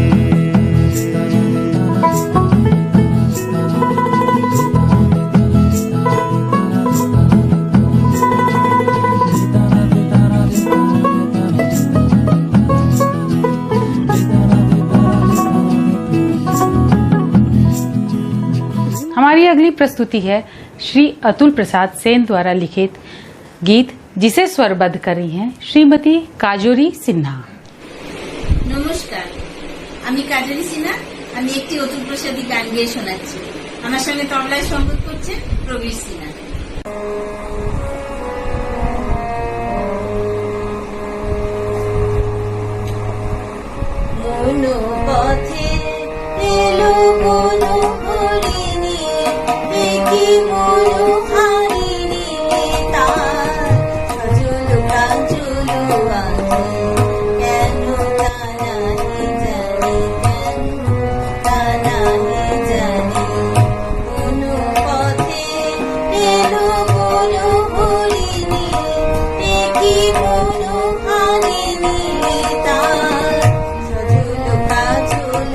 हमारी अगली प्रस्तुति है श्री अतुल प्रसाद सेन द्वारा लिखित गीत जिसे स्वरबद्ध कर रही हैं श्रीमती काजोरी सिन्हा।
নমস্কার, আমি কাজরি সিনহা। আমি একটি অতুল প্রসাদী গান গেয়ে শোনাচ্ছি। আমার সঙ্গে তবলায় সঙ্গত করছেন প্রবীর সিনহা। মনো পথে এলো মনো হরিণী, কি মনো হারিণী তার সজল কাজল আছে কেন তানাহি জানি, কেন তানাহি জানি। মনো পথে এলো মনো হরিণী, কি মনো হারিণী তার সজল কাজল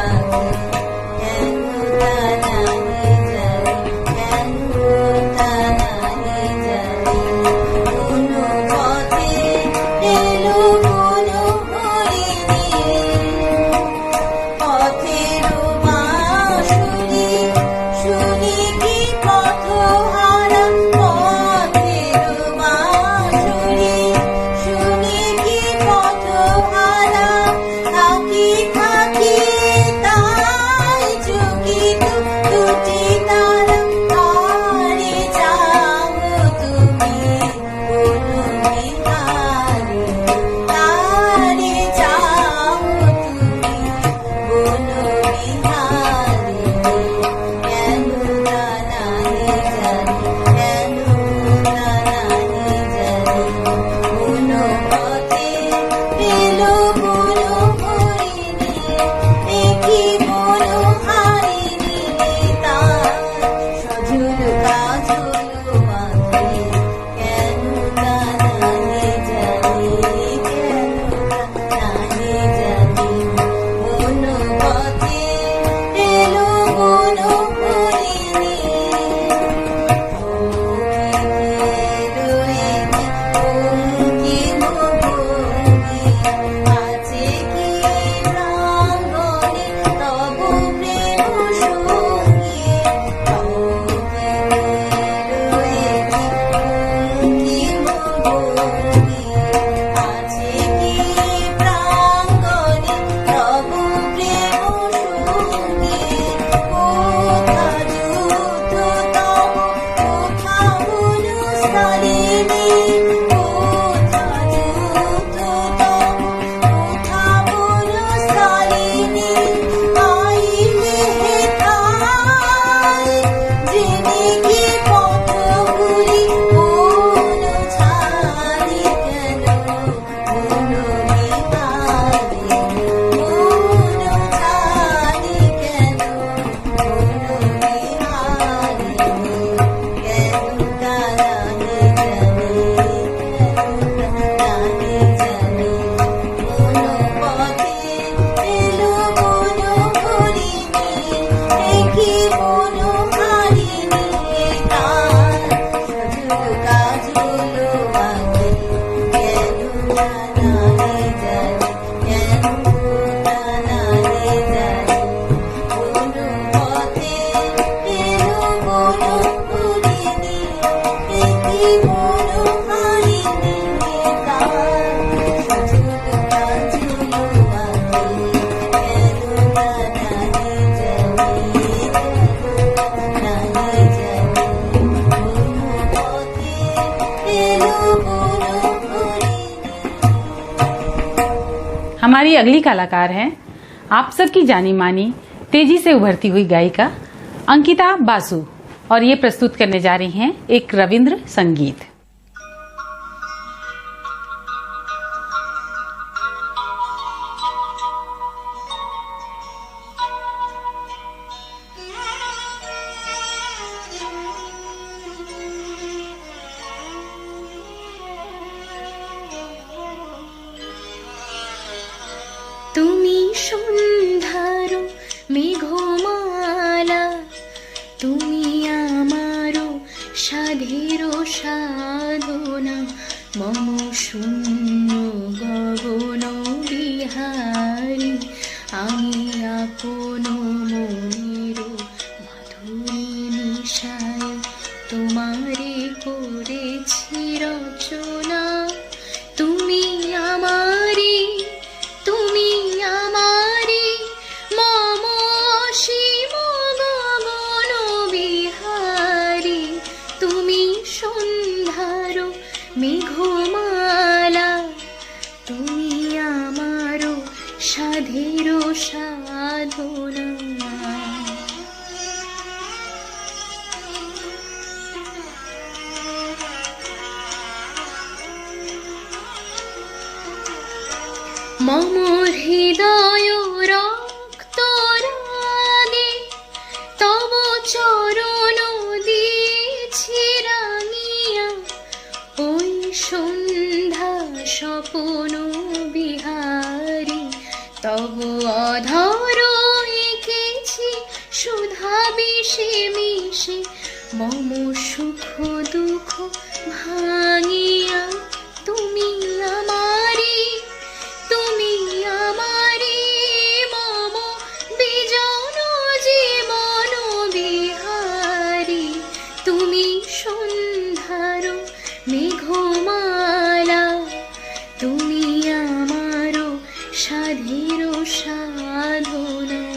আছে কেন তানাহি জানি, কেন তানাহি জানি। মনো পথে এলো মনো হরিণী, পথের বাঁশুরি শুনি কি পথহারা, পথের বাঁশুরি শুনি কি পথহারা। থাকি থাকি তাই চকিত দুটি তারা, তারে যাও তুমি কোনো বিহারে, তারে যাও তুমি কোনো বিহারে। কেন তানাহি জানি, কেন তানাহি জানি। মনো পথে এলো মনো হরিণী, কি মনো হারিণী তার সজল কাজল আছে কেন তানাহি জানি, কেন তানাহি জানি। মনো পথে এলো মনো হরিণী, অঙ্কিম ভঙ্গি আছে কি প্রাঙ্গণে তব প্রেম সঙ্গী। অঙ্কিম ভঙ্গি আছে কি প্রাঙ্গণে তব প্রেম সঙ্গী। কোথা যুদ্ধ তব কোথা হলো স্থলিনী, কোথা যুদ্ধ তব কোথা হলো স্থলিনী। আইলে হেথায় জেনে কি পথগুলি কোন ছাড়ি কেন কোন বিহারে, কোন ছাড়ি কেন কোন বিহারে। কেন তানাহি জানি, কেন তানাহি জানি। মনো পথে এলো মনো হরিণী, কি মনো হারিণী তার সজল কাজল আছে কেন তানাহি জানি, কেন তানাহি জানি। মনো পথে এলো মনো হরিণী, কি মনো হারিণী তার সজল কাজল আছে কেন তানাহি জানি, কেন তানাহি জানি। মনো পথে এলো মনো হরিণী।
हमारी अगली कलाकार हैं आप सबकी जानी मानी तेजी से उभरती हुई गायिका अंकिता बासु और ये प्रस्तुत करने जा रही हैं एक रविंद्र संगीत।
Thank
সন্ধ্যার মেঘমালা, তুমি আমার সাধের সাধনা, মম শূন্য গগন বিহারী, আমি আপন মনের মাধুরী নিশায় তোমারে করেছি রচনা। তুমি আমারি, তুমি আমারি, মম অসীম গগন বিহারী, তুমি সন্ধ্যার মেঘমালা, তুমি আমার সাধের সাধনা। মম হৃদয় রক্ত রাগে, তব চরণ দিয়েছি রাঙিয়া, ওই সন্ধ্যা স্বপন বিহারী, তব অধর এঁকেছি সুধা বিষে মিশে, মম সুখ দুঃখ ভাঙিয়া, তুমি আমারি, তুমি আমারি, মম বিজন জীবন বিহারী, তুমি সন্ধ্যার মেঘমালা, তুমি আমার সাধের সাধনা।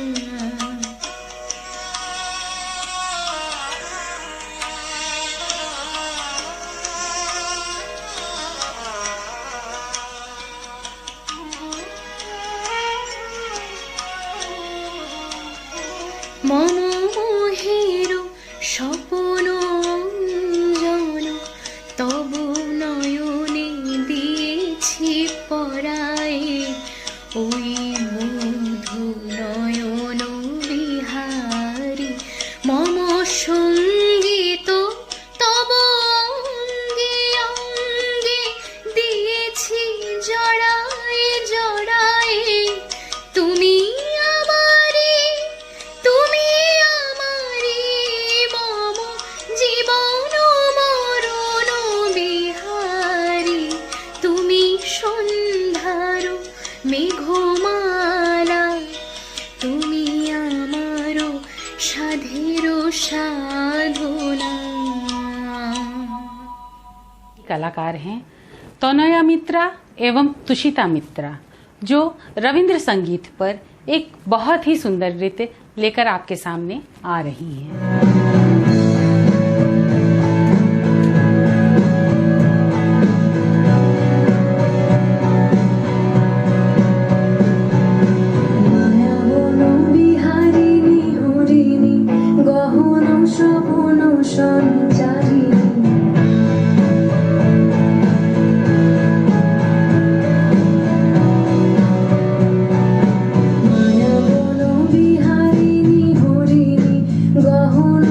মম মোহের স্বপন অঞ্জন, তব নয়নে দিয়েছি পরায়ে, ওই মধু নয়ন বিহারী, মম সঙ্গীত তব অঙ্গে অঙ্গে দিয়েছি জড়ায়ে জড়ায়ে, তুমি আমারি, তুমি আমারি, মম জীবন মরণ বিহারী, তুমি সন্ধ্যার মেঘমালা, তুমি আমার সাধের সাধনা।
कलाकार हैं तनया मित्रा एवं तुषिता मित्रा, जो रविंद्र संगीत पर एक बहुत ही सुंदर नृत्य लेकर आपके सामने आ रही हैं।
বিহারিণী হরিণী গহন স্বপন সঞ্চারিণী, বিহারিণী হরিণী গহন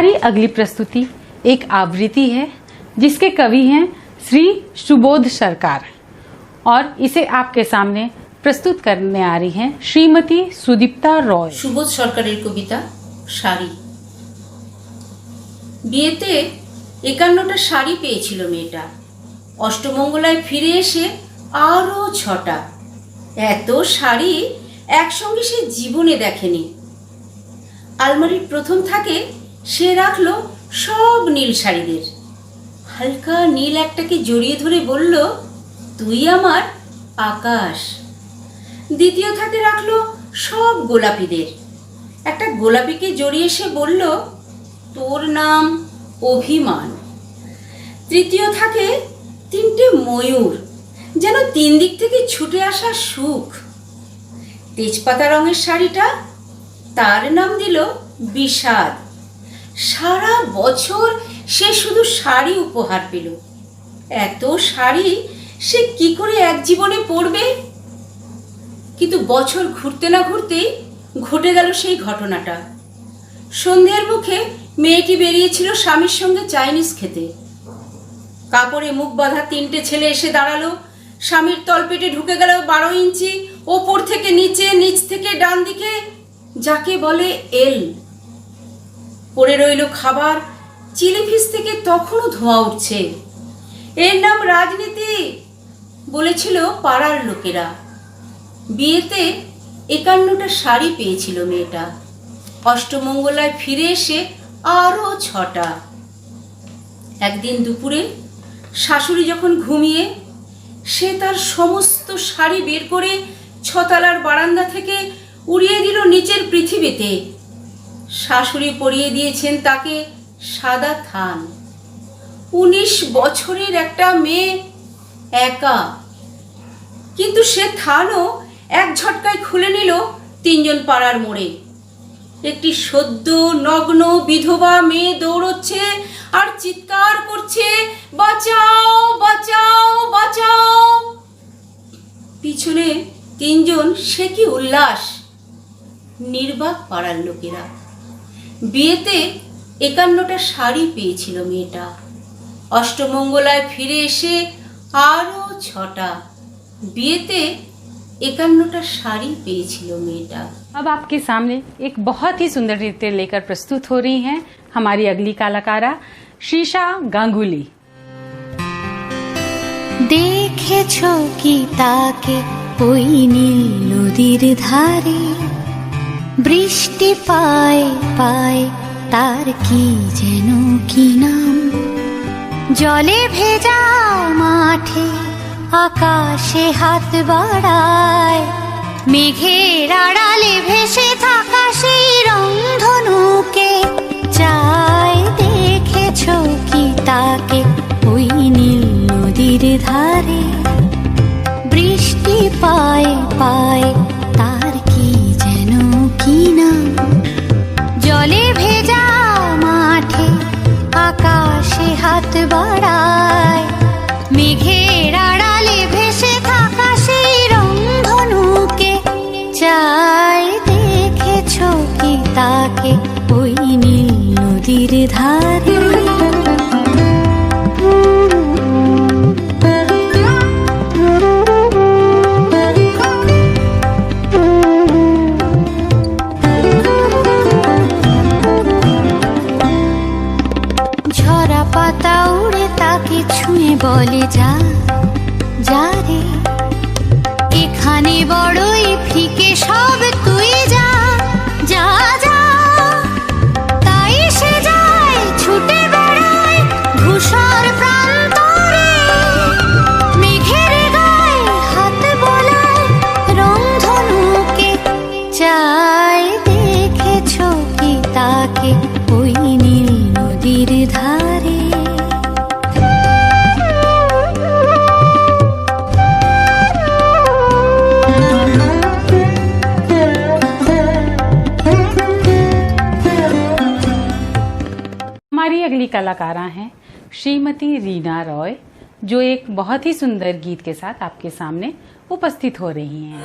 हमारी अगली प्रस्तुति एक आवृत्ति है जिसके कवि हैं श्री सुबोध सरकार और इसे आपके सामने प्रस्तुत करने आ रही हैं श्रीमती सुदीप्ता रॉय।
সুবোধ সরকারের কবিতা শাড়ি। বিয়েতে 51টা শাড়ি পেয়েছিল মেয়েটা, অষ্টমঙ্গলায় ফিরে এসে আরো 6টা। এত শাড়ি একসঙ্গে সে জীবনে দেখেনি। আলমারির প্রথম থাকে সে রাখলো সব নীল শাড়িদের। হালকা নীল একটাকে জড়িয়ে ধরে বলল, তুই আমার আকাশ। দ্বিতীয় থাকে রাখলো সব গোলাপিদের। একটা গোলাপিকে জড়িয়ে সে বলল, তোর নাম অভিমান। তৃতীয় থাকে 3টে ময়ূর, যেন 3 দিক থেকে ছুটে আসা সুখ। তেজপাতা রঙের শাড়িটা, তার নাম দিল বিষাদ। সারা বছর সে শুধু শাড়ি উপহার পেল। এত শাড়ি সে কি করে এক জীবনে পরবে? কিন্তু বছর ঘুরতে না ঘুরতেই ঘটে গেল সেই ঘটনাটা। সন্ধ্যের মুখে মেয়েটি বেরিয়েছিল স্বামীর সঙ্গে চাইনিজ খেতে। কাপড়ে মুখ বাঁধা 3টে ছেলে এসে দাঁড়ালো। স্বামীর তলপেটে ঢুকে গেল 12 ইঞ্চি, ওপর থেকে নিচে, নিচ থেকে ডান দিকে, যাকে বলে এল। পড়ে রইল খাবার, চিলি ফিশ থেকে তখনও ধোঁয়া উঠছে। এর নাম রাজনীতি বলেছিল পাড়ার লোকেরা। বিয়েতে 51টা শাড়ি পেয়েছিল মেয়েটা, অষ্টমঙ্গলায় ফিরে এসে আরো 6টা। একদিন দুপুরে শাশুড়ি যখন ঘুমিয়ে, সে তার সমস্ত শাড়ি বের করে 6 তলার বারান্দা থেকে উড়িয়ে দিল নিচের পৃথিবীতে। শাশুড়ি পরিয়ে দিয়েছেন তাকে সাদা থান। 19 বছরের একটা মেয়ে, একা। কিন্তু সে থানও এক ঝটকায় খুলে নিল 3 জন পাড়ার মোড়ে। একটি সদ্য নগ্ন বিধবা মেয়ে দৌড়চ্ছে আর চিৎকার করছে, বাঁচাও বাঁচাও বাঁচাও। পিছনে 3 জন, সে কি উল্লাস! নির্বাক পাড়ার লোকেরা। বিয়েতে 51টা শাড়ি পেয়েছিল মেয়েটা, অষ্টমঙ্গলায় ফিরে এসে আরো 6টা। বিয়েতে 51টা শাড়ी পেয়েছিল मेटा।
अब आपके सामने एक बहुत ही सुंदर नृत्य लेकर प्रस्तुत हो रही हैं हमारी अगली कलाकारा शीशा गांगुली।
দেখেছো কি তাকে ওই নীল নদীর ধারে, বৃষ্টি পায় পায় তার কি যেন কি নাম, জলে ভেজা মাঠে আকাশে হাত বাড়ায়, মেঘের আড়ালে ভেসে থাকা সেই রংধনুকে চায়। দেখেছো কি তাকে ওই নীল নদীর ধারে, বৃষ্টি পায় পায় তার কি যেন কি নাম, জলে ভেজা মাঠে আকাশে হাত বাড়ায়, মেঘের আড়ালে ভেসে থাকা সেই রংধনুকে চায়। দেখেছো কি তাকে ওই নীল নদীর ধারে। ঝরা পাতা উড়ে তাকে ছুঁয়ে বলে যা যা রে, এখানে বড়ই ফিকে সব তুই যা যা যা। তাই সে যায় ছুটে বেড়ায় ধূসর প্রান্তরে, মেঘের গায়ে হাত বোলায় রংধনুকে চায়। দেখেছো কি তাকে ওই নীল নদীর ধারে।
हमारी अगली कलाकारा हैं श्रीमती रीना रॉय, जो एक बहुत ही सुंदर गीत के साथ आपके सामने उपस्थित हो रही हैं।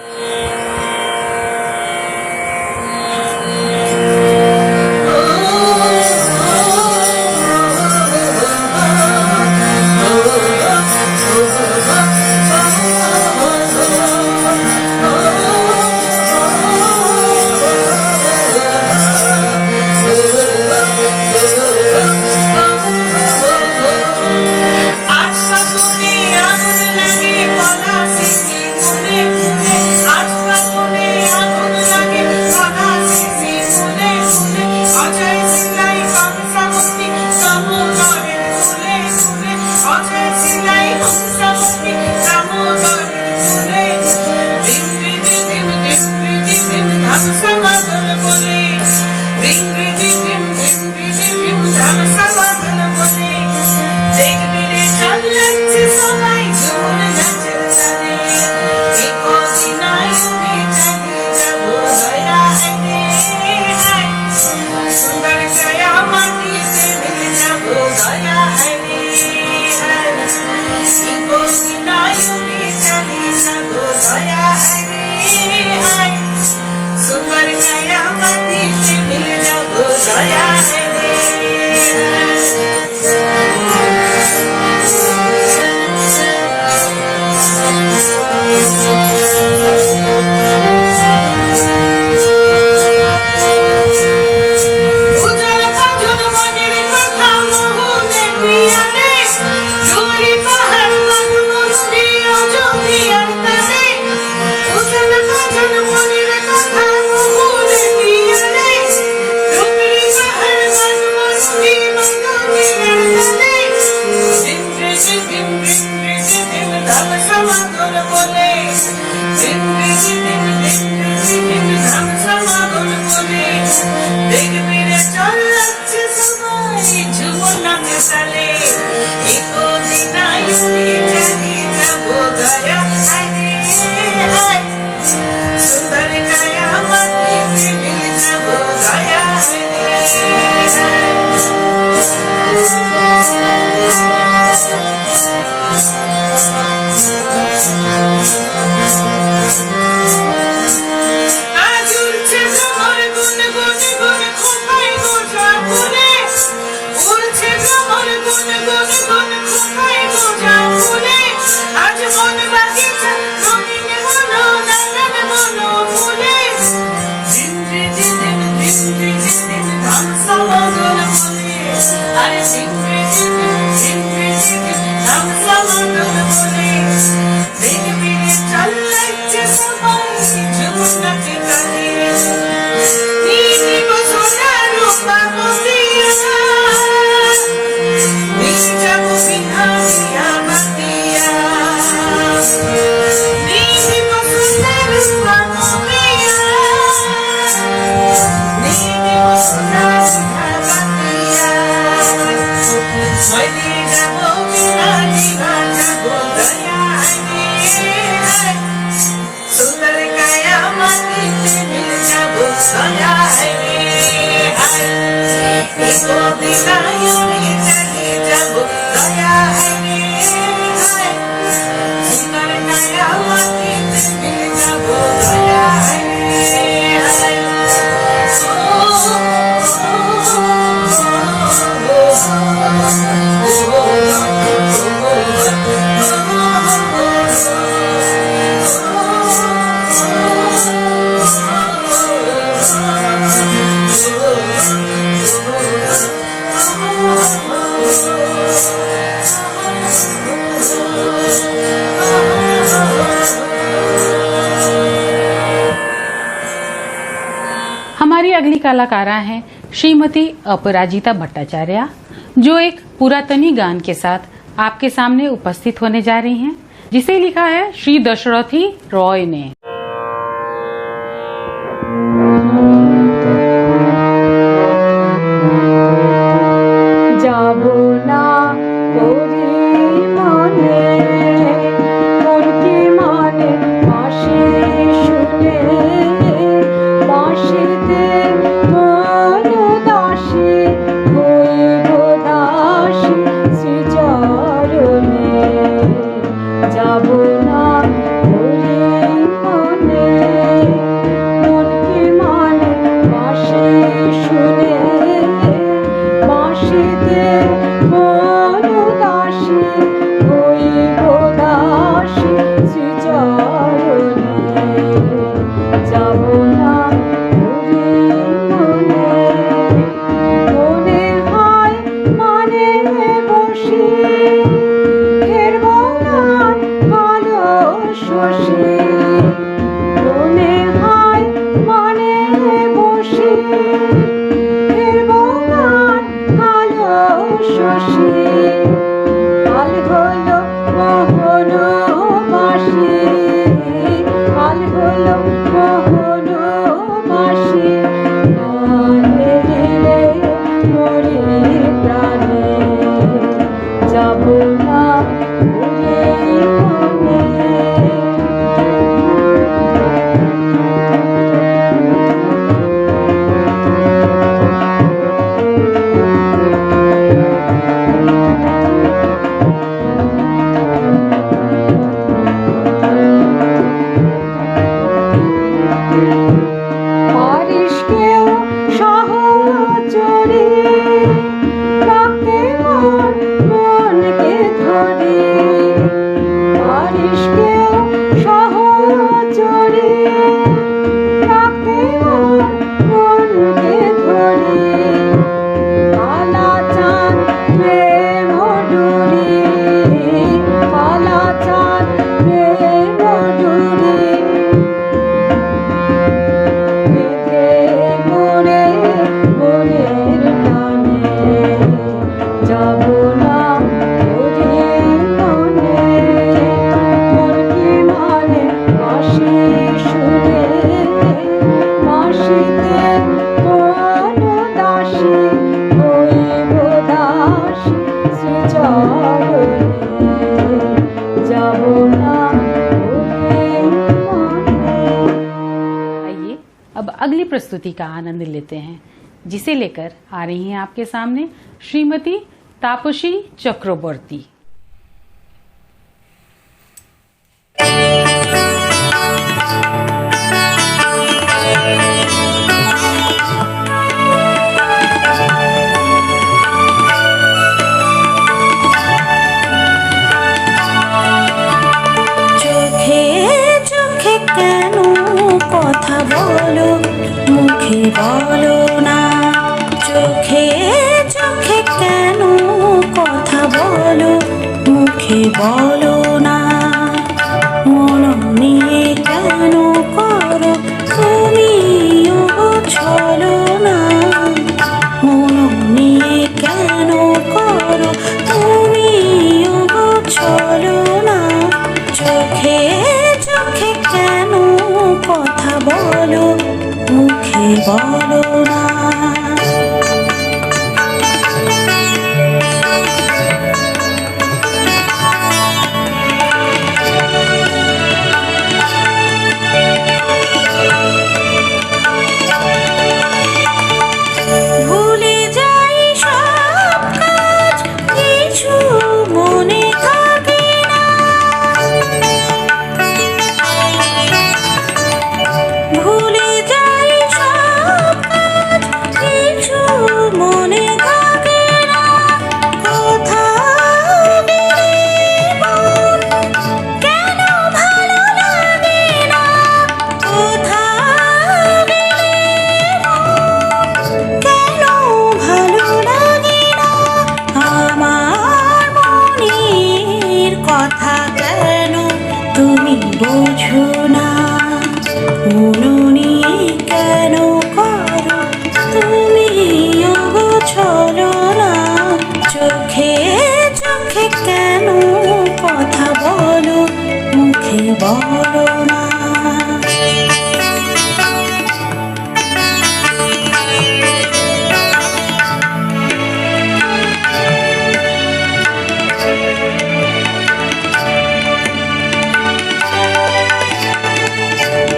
हमारी अगली कलाकारा हैं श्रीमती अपराजिता भट्टाचार्य, जो एक पुरातनी गान के साथ आपके सामने उपस्थित होने जा रही हैं, जिसे लिखा है श्री दशरथी रॉय ने।
যাবো না তোরে মনে তোরকে মানে পাশে শুনে বাঁশিতে মন দাসী হইব দাসী শ্রীচরণে যাবো না তোরে মনে মনকে মানে পাশে শুনে বাঁশিতে মন দাসী হইব দাসী শ্রীচরণে যাব না তোরে মনে মনে হয় মানে বসি ফেরব না ভালো শশী মনে হয় মানে বসি ফেরব না ভালো শশী কাল হলো মোহন বাসি কাল হলো মোহন বাসি নামে দিলে মরি প্রাণে যাব না তোরে মনে পারিস কেউ সহচরে রাখতে মোর মনকে ধরে পারিস কেউ সহচরে রাখতে মোর মনকে ধরে কালা চাঁদ প্রেম ডুরি কালা চাঁদ প্রেম ডুরি বেঁধে মোরে মনের টানে যাব না তোরে মনে মনকে মানে বাঁশি শুনে বাঁশিতে মন দাসী হইব দাসী শ্রীচরণে যাব না তোরে মনে।
आइए अब अगली प्रस्तुति का आनंद लेते हैं, जिसे लेकर आ रही हैं आपके सामने श्रीमती तापसी चक्रवर्ती।
চোখে চোখে কেন কথা বলো মুখে বলো না চোখে চোখে কেন
বলো না মন নিয়ে কেন করো তুমি ছলো না মন নিয়ে কেন করো তুমি ছলো না চোখে চোখে কেন কথা বলো মুখে বলো না ভুলে যাই সব কাজ কিছু মনে থাকে না ভুলে যাই সব কাজ কিছু মনে থাকে না কথা দিলে মন কেন ভালো লাগে না কথা দিলে কেন ভালো লাগে না আমার মনের কথা কেন তুমি বোঝো না মন নিয়ে কেন করো তুমি ছলো না চোখে চোখে কেন কথা বলো মুখে বলো না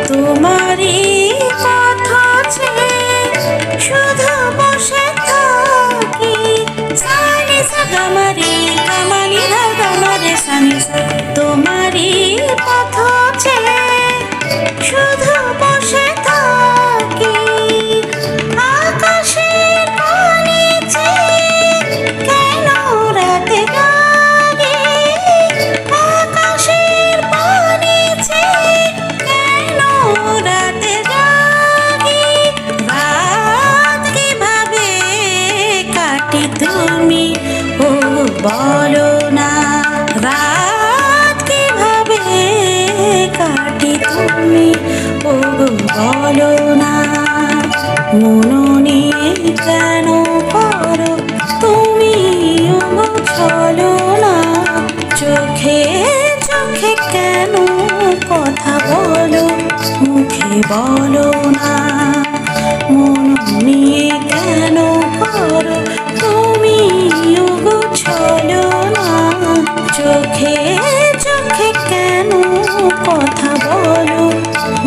তোমারই কথা শুধু বসে থাকি সানি সাগামারি কামানি ধাগামারে সানি তোমারই কথা শুধু বসে থাকি আকাশের পানে কেন রাতে জাগে আকাশের পানে কেন রাতে জাগে রাত কিভাবে কাটে তুমি ও বলো না রাত কিভাবে কাটে তুমি ও বলো না মন নিয়ে কেন করো তুমি ছলো না চোখে চোখে কেন কথা বলো মুখে বলো না মন নিয়ে কেন করো তুমি ছলো না চোখে চোখে কেন কথা বলো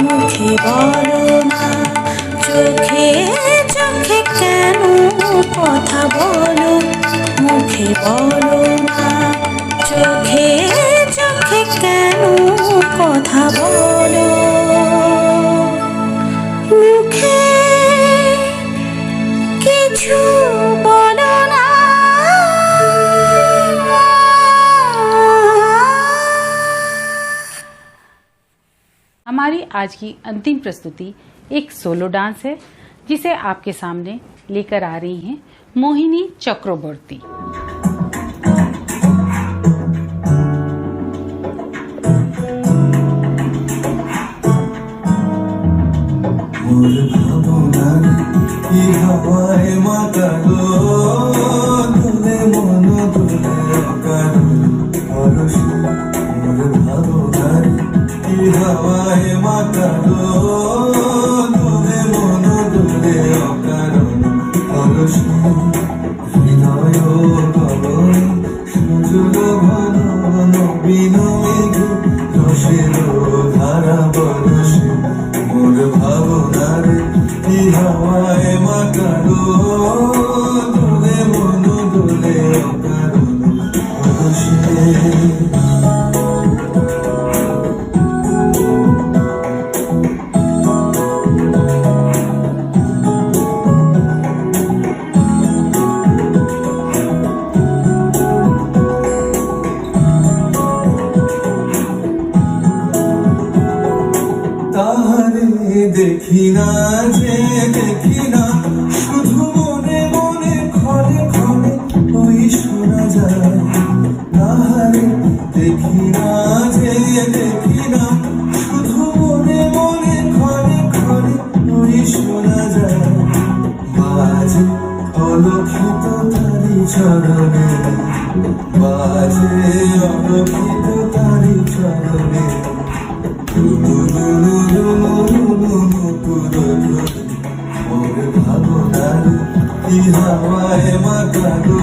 মুখে বলো না চোখে চোখে কেন কথা বলো মুখে বলো না চোখে চোখে কেন কথা বলো মুখে কিছু বলো না
हमारी आज की अंतिम प्रस्तुति एक सोलो डांस है जिसे आपके सामने लेकर आ रही हैं मोहिनी चक्रवर्ती।
হাওয়ায় মাতালো দোলে মন দোলে অকারণ অলস হৃদয় গগন সুজল ঘন নবীন মেঘ রসের ধারা বরসে মোর ভাবনার হাওয়ায় মাতালো দোলে চরণে বাজে অনভিত তারি চরণে মোর ভাবনার কি হাওয়ায় মাতানো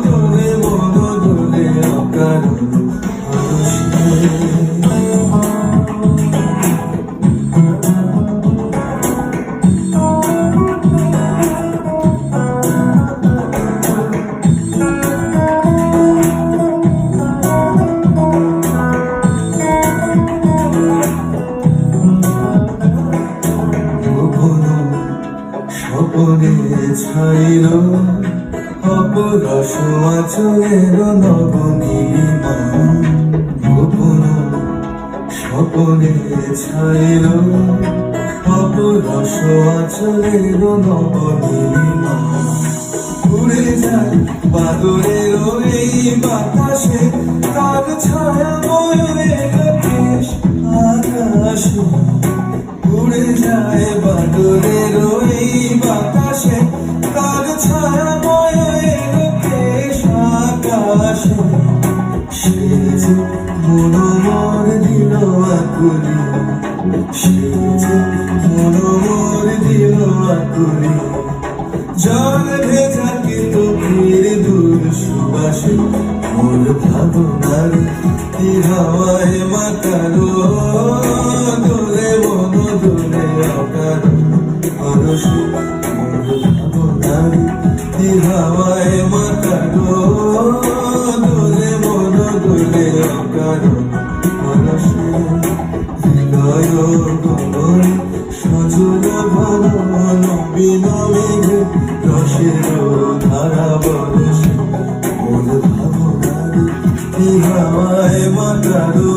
দোলে মন দোলে অকারণ স্বপনে ছাইল অপরস আচলের নবনীলিমা গোপন স্বপনে ছাইল অপরস আচলের নবনীলিমা উড়ে যায় বাদরের এই বাতাসে তার ছায়া ময়ূরের কেশ আকাশে উড়ে যায় বাদরের এই বাতাসে তার ছায়া ময়ূরের কেশ আকাশে সে যে মনোমর দিল আকুলি সে যে মনোমর দিল আকুলি জল ভেজা কিন্তু ফির দূর সুবাসে মোর ভাবনার কি হাওয়ায় মাতালো দোলে মন দোলে অকারণ পরশু মোর ভাবনার কি হাওয়ায় মাতালো দোলে মন দোলে অকারণ পরশু হৃদয় গগনে সজল ভর নবীন মেঘে রসের ধারা বরসে মোর ভাবনার কি হাওয়ায় মাতালো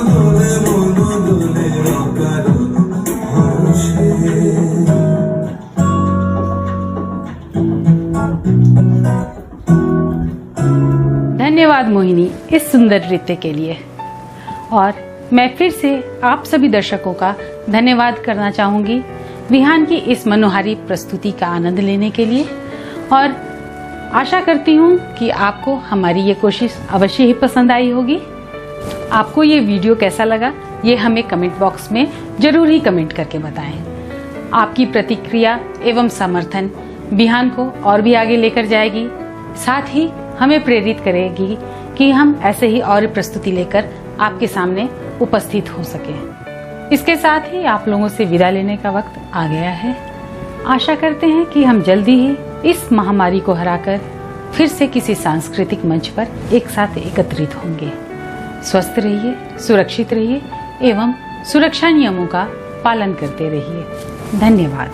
দোলে মন দোলে অকারণ হর্ষে।
धन्यवाद मोहिनी इस सुंदर नृत्य के लिए। और मैं फिर से आप सभी दर्शकों का धन्यवाद करना चाहूंगी विहान की इस मनोहारी प्रस्तुति का आनंद लेने के लिए। और आशा करती हूँ कि आपको हमारी ये कोशिश अवश्य ही पसंद आई होगी। आपको ये वीडियो कैसा लगा ये हमें कमेंट बॉक्स में जरूर ही कमेंट करके बताएं। आपकी प्रतिक्रिया एवं समर्थन विहान को और भी आगे लेकर जाएगी, साथ ही हमें प्रेरित करेगी कि हम ऐसे ही और प्रस्तुति लेकर आपके सामने उपस्थित हो सके। इसके साथ ही आप लोगों से विदा लेने का वक्त आ गया है। आशा करते हैं कि हम जल्दी ही इस महामारी को हराकर फिर से किसी सांस्कृतिक मंच पर एक साथ एकत्रित होंगे। स्वस्थ रहिए, सुरक्षित रहिए एवं सुरक्षा नियमों का पालन करते रहिए। धन्यवाद।